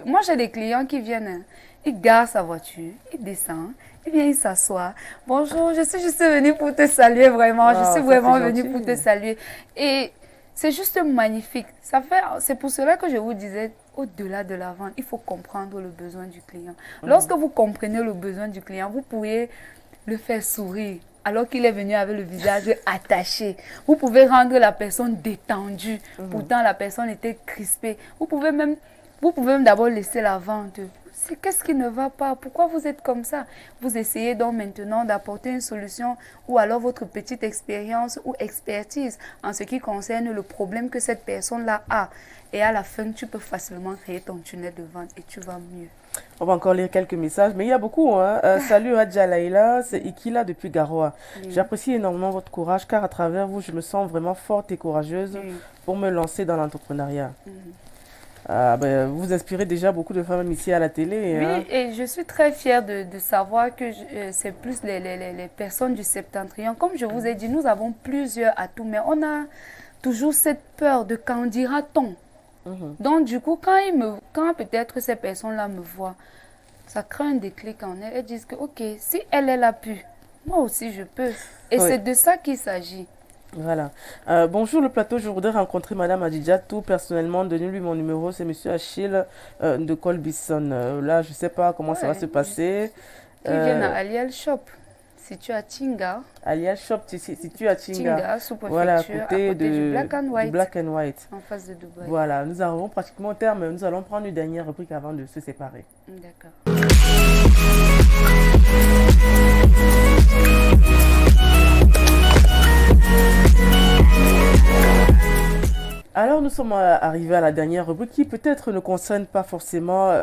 moi, j'ai des clients qui viennent, ils garent sa voiture, ils descendent, ils viennent, ils s'assoient. Bonjour, je suis juste venue pour te saluer vraiment. Je suis vraiment venue pour te saluer. Et c'est juste magnifique. C'est pour cela que je vous disais, au-delà de la vente, il faut comprendre le besoin du client. Lorsque vous comprenez le besoin du client, vous pouvez le faire sourire. Alors qu'il est venu avec le visage attaché. Vous pouvez rendre la personne détendue. Pourtant, la personne était crispée. Vous pouvez même d'abord laisser la vente. Qu'est-ce qui ne va pas? Pourquoi vous êtes comme ça? Vous essayez donc maintenant d'apporter une solution ou alors votre petite expérience ou expertise en ce qui concerne le problème que cette personne-là a. Et à la fin, tu peux facilement créer ton tunnel de vente et tu vas mieux. On va encore lire quelques messages, mais il y a beaucoup. Hein. Salut Hadja Laïla, c'est Ikila depuis Garoua. J'apprécie énormément votre courage car à travers vous, je me sens vraiment forte et courageuse pour me lancer dans l'entrepreneuriat. Vous inspirez déjà beaucoup de femmes ici à la télé. Oui, hein. Et je suis très fière de savoir que c'est plus les personnes du septentrion. Comme je vous ai dit, nous avons plusieurs atouts, mais on a toujours cette peur de qu'en dira-t-on. Donc du coup, quand peut-être ces personnes-là me voient, ça crée un déclic en elles. Elles disent que ok, si elle a pu, moi aussi je peux. Et c'est de ça qu'il s'agit. Voilà. Bonjour le plateau, je voudrais rencontrer Madame Adjijatou personnellement. Donnez-lui mon numéro, c'est Monsieur Achille de Colbison. Là, je ne sais pas comment ça va se passer. Qui vient à Aliel Shop, situé à Tinga. Aliel Shop, situé à Tinga. Tinga, sous-préfecture, voilà, à côté du Black and White. Du Black and White. En face de Dubaï. Voilà, nous arrivons pratiquement au terme. Nous allons prendre une dernière rubrique avant de se séparer. D'accord. Alors nous sommes arrivés à la dernière rubrique qui peut-être ne concerne pas forcément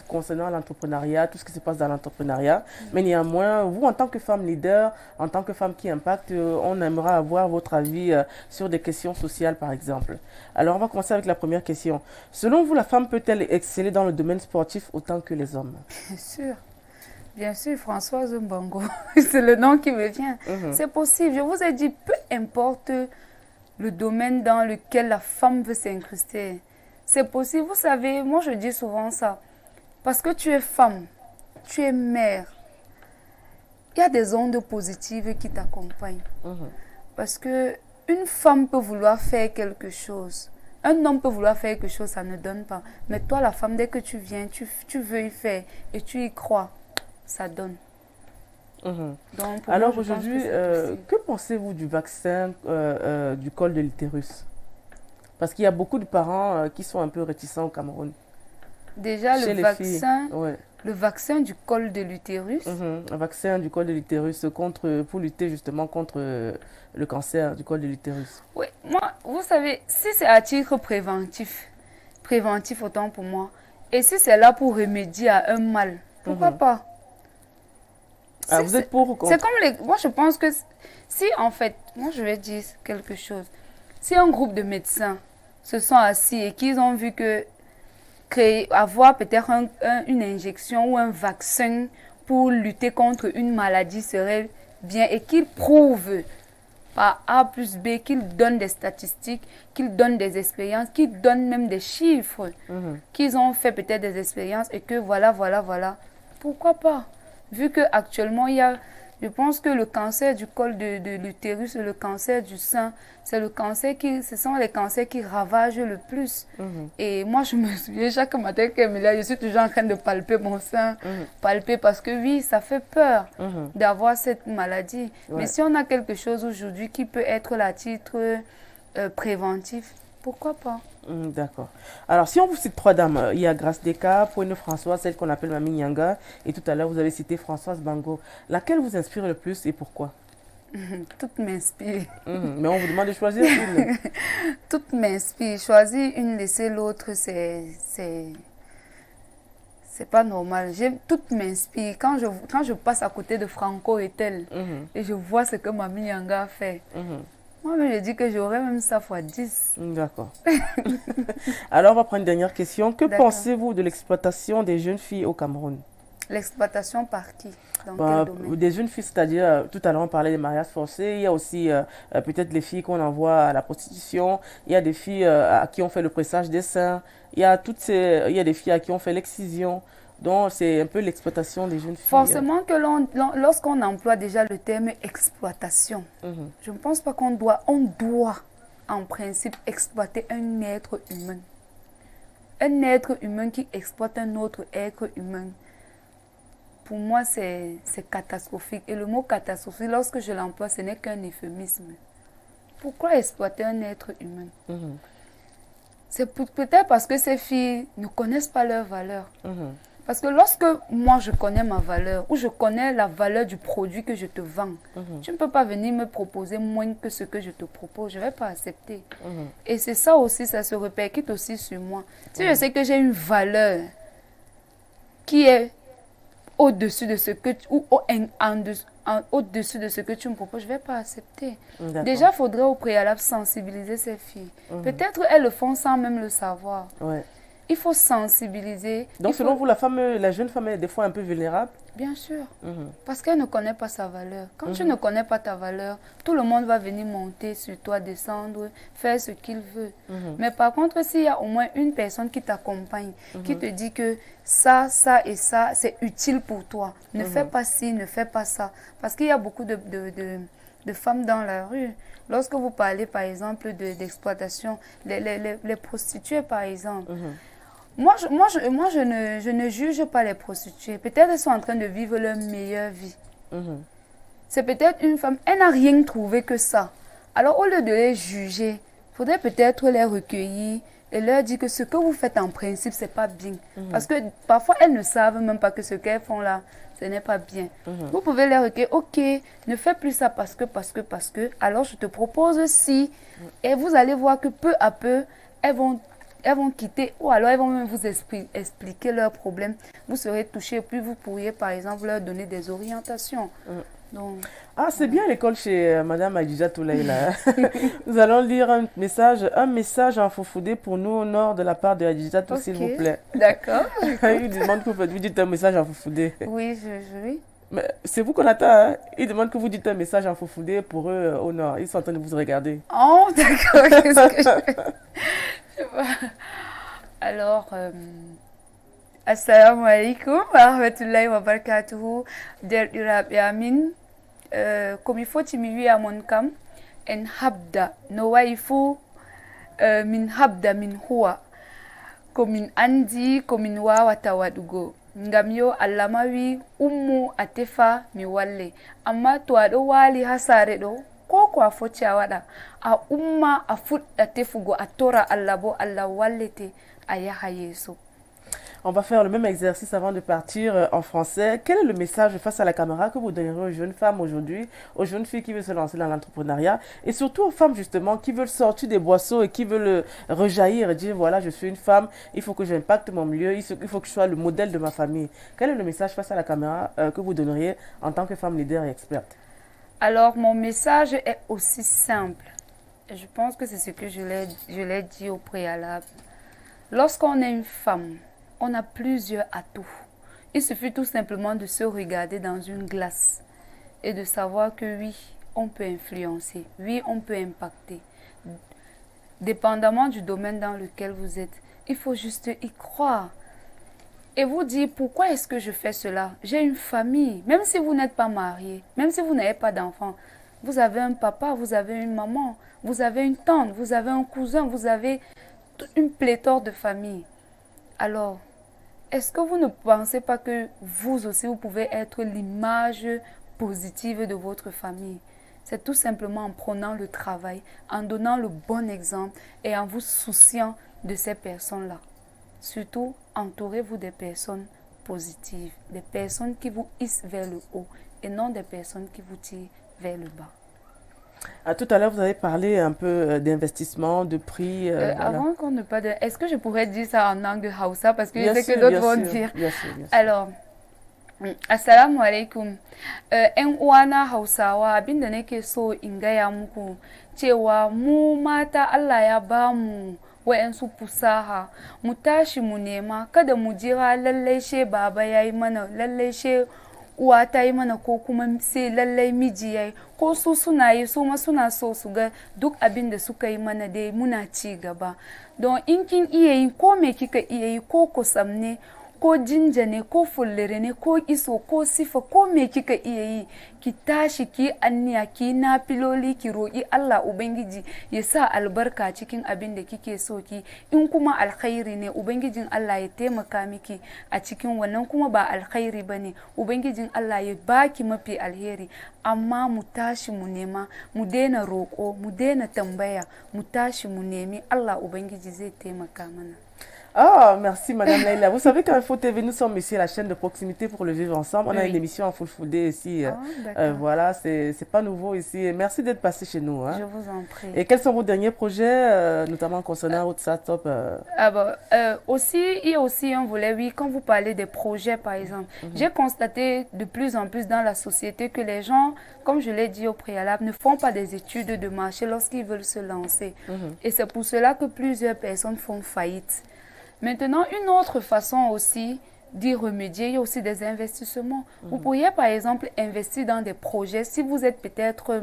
concernant l'entrepreneuriat, tout ce qui se passe dans l'entrepreneuriat, mais néanmoins, vous en tant que femme leader, en tant que femme qui impacte, on aimerait avoir votre avis sur des questions sociales par exemple. Alors on va commencer avec la première question. Selon vous, la femme peut-elle exceller dans le domaine sportif autant que les hommes? Bien sûr, Françoise Mbango, c'est le nom qui me vient. C'est possible, je vous ai dit, peu importe le domaine dans lequel la femme veut s'incruster. C'est possible, vous savez, moi je dis souvent ça. Parce que tu es femme, tu es mère, il y a des ondes positives qui t'accompagnent. Parce que une femme peut vouloir faire quelque chose. Un homme peut vouloir faire quelque chose, ça ne donne pas. Mais toi, la femme, dès que tu viens, tu veux y faire et tu y crois, ça donne. Donc, pour Alors moi, je pense que aujourd'hui, c'est possible. que pensez-vous du vaccin du col de l'utérus? Parce qu'il y a beaucoup de parents qui sont un peu réticents au Cameroun. Déjà, Chez les filles. Ouais. le vaccin du col de l'utérus, Un vaccin du col de l'utérus pour lutter justement contre le cancer du col de l'utérus. oui, moi, vous savez, si c'est à titre préventif autant pour moi, et si c'est là pour remédier à un mal, pourquoi pas? Ah, Si vous c'est- êtes pour ou contre? C'est comme les... Moi, je pense que si, en fait, moi, je vais dire quelque chose. Si un groupe de médecins se sont assis et qu'ils ont vu que avoir peut-être une injection ou un vaccin pour lutter contre une maladie serait bien et qu'ils prouvent par A plus B, qu'ils donnent des statistiques, qu'ils donnent des expériences, qu'ils donnent même des chiffres, qu'ils ont fait peut-être des expériences et que voilà, pourquoi pas? Vu qu'actuellement, je pense que le cancer du col de l'utérus, le cancer du sein, ce sont les cancers qui ravagent le plus. Et moi, je me souviens, chaque matin qu'elle me lève, je suis toujours en train de palper mon sein, palper parce que oui, ça fait peur d'avoir cette maladie. Ouais. Mais si on a quelque chose aujourd'hui qui peut être à titre préventif, pourquoi pas? D'accord. Alors, si on vous cite trois dames, il y a Grace Deka, Pauline Françoise, celle qu'on appelle Mamie Nyanga, et tout à l'heure, vous avez cité Françoise Bango. Laquelle vous inspire le plus et pourquoi? Toutes m'inspirent. Mais on vous demande de choisir une. Toutes m'inspirent. Choisir une, laisser l'autre, c'est pas normal. Toutes m'inspirent. Quand je passe à côté de Franco et tel, et je vois ce que Mamie Nyanga a fait, moi, je dis que j'aurais même ça fois 10. D'accord. Alors, on va prendre une dernière question. Que D'accord. pensez-vous de l'exploitation des jeunes filles au Cameroun? L'exploitation par qui? Dans Bah, quel domaine? des jeunes filles, c'est-à-dire, tout à l'heure on parlait des mariages forcés, il y a aussi peut-être les filles qu'on envoie à la prostitution, il y a des filles à qui on fait le pressage des seins, il y a des filles à qui on fait l'excision, donc c'est un peu l'exploitation des jeunes filles. Forcément que lorsqu'on emploie déjà le terme exploitation, je ne pense pas on doit en principe exploiter un être humain. Un être humain qui exploite un autre être humain. Pour moi, c'est catastrophique. Et le mot catastrophique, lorsque je l'emploie, ce n'est qu'un euphémisme. Pourquoi exploiter un être humain? C'est peut-être parce que ces filles ne connaissent pas leur valeur. Parce que lorsque moi je connais ma valeur, ou je connais la valeur du produit que je te vends, tu ne peux pas venir me proposer moins que ce que je te propose. Je ne vais pas accepter. Et c'est ça aussi, ça se répercute aussi sur moi. Si je sais que j'ai une valeur qui est au-dessus de ce que au-dessus de ce que tu me proposes, je ne vais pas accepter. Déjà, il faudrait au préalable sensibiliser ces filles. Peut-être elles le font sans même le savoir. Ouais. Il faut sensibiliser. Donc, selon vous, la jeune femme est des fois un peu vulnérable? Bien sûr. Parce qu'elle ne connaît pas sa valeur. Quand tu ne connais pas ta valeur, tout le monde va venir monter sur toi, descendre, faire ce qu'il veut. Mais par contre, s'il y a au moins une personne qui t'accompagne, qui te dit que ça et ça, c'est utile pour toi. Ne fais pas ci, ne fais pas ça. Parce qu'il y a beaucoup de femmes dans la rue. Lorsque vous parlez, par exemple, d'exploitation, les prostituées, par exemple, moi, je ne juge pas les prostituées. Peut-être elles sont en train de vivre leur meilleure vie. C'est peut-être une femme, elle n'a rien trouvé que ça. Alors, au lieu de les juger, il faudrait peut-être les recueillir et leur dire que ce que vous faites en principe, ce n'est pas bien. Parce que parfois, elles ne savent même pas que ce qu'elles font là, ce n'est pas bien. Vous pouvez les recueillir, ok, ne fais plus ça parce que, alors je te propose si. Et vous allez voir que peu à peu, elles vont quitter ou alors elles vont même vous expliquer leurs problèmes. Vous serez touché et puis vous pourriez par exemple leur donner des orientations. Donc, ah, c'est bien l'école chez Madame Adija Toulaïla. Nous allons lire un message en Fofoudé pour nous au nord de la part de Adija Tou, s'il vous plaît. D'accord. Il demande que vous dites un message en Fofoudé. Oui, oui. Mais c'est vous qu'on attend, hein? Il demande que vous dites un message en Fofoudé pour eux au nord. Ils sont en train de vous regarder. Oh, d'accord. Qu'est-ce que je vois. Alors, assalamu alaikum wa rahmatullahi wa barakatuhu. Der Yamin, comme il faut timiwi à mon cam, en habda, no waifu, min habda min huwa, comme in andi, comme in wa watawadugo. Ngamio alamawi ummu atefa mi walle. Amma to ado wali hasare do ko ko afoci awada a umma a fuɗɗa tefugo a tora Allah bo Allah wallete a yaha yeso. On va faire le même exercice avant de partir en français. Quel est le message face à la caméra que vous donnerez aux jeunes femmes aujourd'hui, aux jeunes filles qui veulent se lancer dans l'entrepreneuriat et surtout aux femmes justement qui veulent sortir des boisseaux et qui veulent rejaillir et dire voilà, je suis une femme, il faut que j'impacte mon milieu, il faut que je sois le modèle de ma famille. Quel est le message face à la caméra que vous donneriez en tant que femme leader et experte? Alors, mon message est aussi simple. Je pense que c'est ce que je l'ai dit au préalable. Lorsqu'on est une femme, on a plusieurs atouts. Il suffit tout simplement de se regarder dans une glace et de savoir que oui, on peut influencer, oui, on peut impacter. Dépendamment du domaine dans lequel vous êtes, il faut juste y croire. Et vous dire pourquoi est-ce que je fais cela? J'ai une famille, même si vous n'êtes pas marié, même si vous n'avez pas d'enfant, vous avez un papa, vous avez une maman, vous avez une tante, vous avez un cousin, vous avez une pléthore de familles. Alors, est-ce que vous ne pensez pas que vous aussi, vous pouvez être l'image positive de votre famille? C'est tout simplement en prenant le travail, en donnant le bon exemple et en vous souciant de ces personnes-là. Surtout, entourez-vous des personnes positives, des personnes qui vous hissent vers le haut et non des personnes qui vous tirent vers le bas. Tout à l'heure, vous avez parlé un peu d'investissement, de prix. Voilà. Avant qu'on ne parle de... Est-ce que je pourrais dire ça en langue Hausa? Parce que bien je sais sûr, que d'autres vont sûr, dire. Bien sûr, bien sûr. Alors, assalamu alaikum. ‘Yan uwana Hausawa abinda nake so in gaya muku cewa mu mata Allah ya ba mu wa'yansu fusaha mu tashi mu nema kada mu jira lallai she baba ya yi mana lallai she uwa ta yi mana ko kuma sai lallai miji ya yi ko su suna yi su ma suna so su ga duk abin da suka yi mana dai muna ci gaba don in kin iya yi ko me kika iya yi ko kusam ne ko jinja ne ko fullere ne ko iso ko sifa ko me kika iya yi ki tashi ki anniya ki nafiloli ki roƙi Allah ubangiji ya sa albarka cikin abin da kike so ki in kuma alkhairi ne ubangijin Allah ya taimaka miki a cikin wannan kuma ba alkhairi bane ubangijin Allah ya baki mafi alheri amma mu tashi mu nema mu daina roƙo mu daina tambaya mu tashi mu nemi Allah ubangiji zai taimaka mana. Ah, merci Madame Leila. Vous savez qu'Info TV, nous sommes ici à la chaîne de proximité pour le vivre ensemble. On a une émission en full foodé ici. Voilà, c'est pas nouveau ici. Merci d'être passé chez nous. Hein. Je vous en prie. Et quels sont vos derniers projets, notamment concernant WhatsApp Aussi, il y a aussi un volet, oui, quand vous parlez des projets, par exemple, j'ai constaté de plus en plus dans la société que les gens, comme je l'ai dit au préalable, ne font pas des études de marché lorsqu'ils veulent se lancer. Et c'est pour cela que plusieurs personnes font faillite. Maintenant, une autre façon aussi d'y remédier, il y a aussi des investissements. Vous pourriez par exemple investir dans des projets si vous êtes peut-être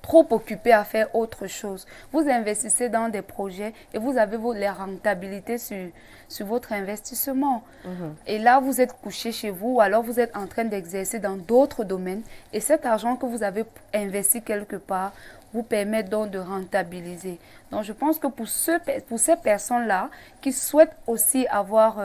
trop occupé à faire autre chose. Vous investissez dans des projets et vous avez les rentabilités sur votre investissement. Et là, vous êtes couché chez vous ou alors vous êtes en train d'exercer dans d'autres domaines et cet argent que vous avez investi quelque part vous permet donc de rentabiliser. Donc, je pense que pour ces personnes-là qui souhaitent aussi avoir,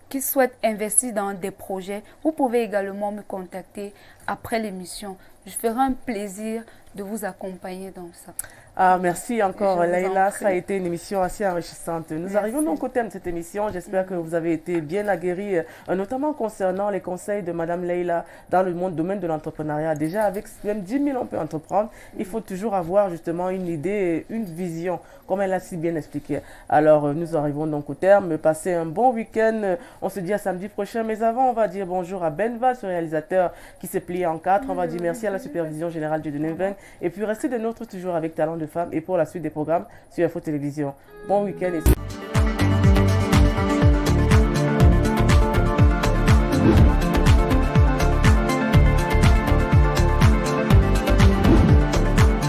qui souhaitent investir dans des projets, vous pouvez également me contacter après l'émission. Je ferai un plaisir de vous accompagner dans ça. Ah, merci encore Leila, ça a été une émission assez enrichissante. Nous arrivons donc au terme de cette émission. J'espère que vous avez été bien aguerris, notamment concernant les conseils de Madame Leila dans le domaine de l'entrepreneuriat. Déjà, avec même 10 000, on peut entreprendre. Il faut toujours avoir justement une idée, une vision, comme elle a si bien expliqué. Alors, nous arrivons donc au terme. Passez un bon week-end. On se dit à samedi prochain. Mais avant, on va dire bonjour à Benva, ce réalisateur qui s'est plié en 4. On va dire merci à la supervision générale de Denenveng. Et puis, restez de nôtres toujours avec Talent de Femmes et pour la suite des programmes sur Info Télévision. Bon week-end et...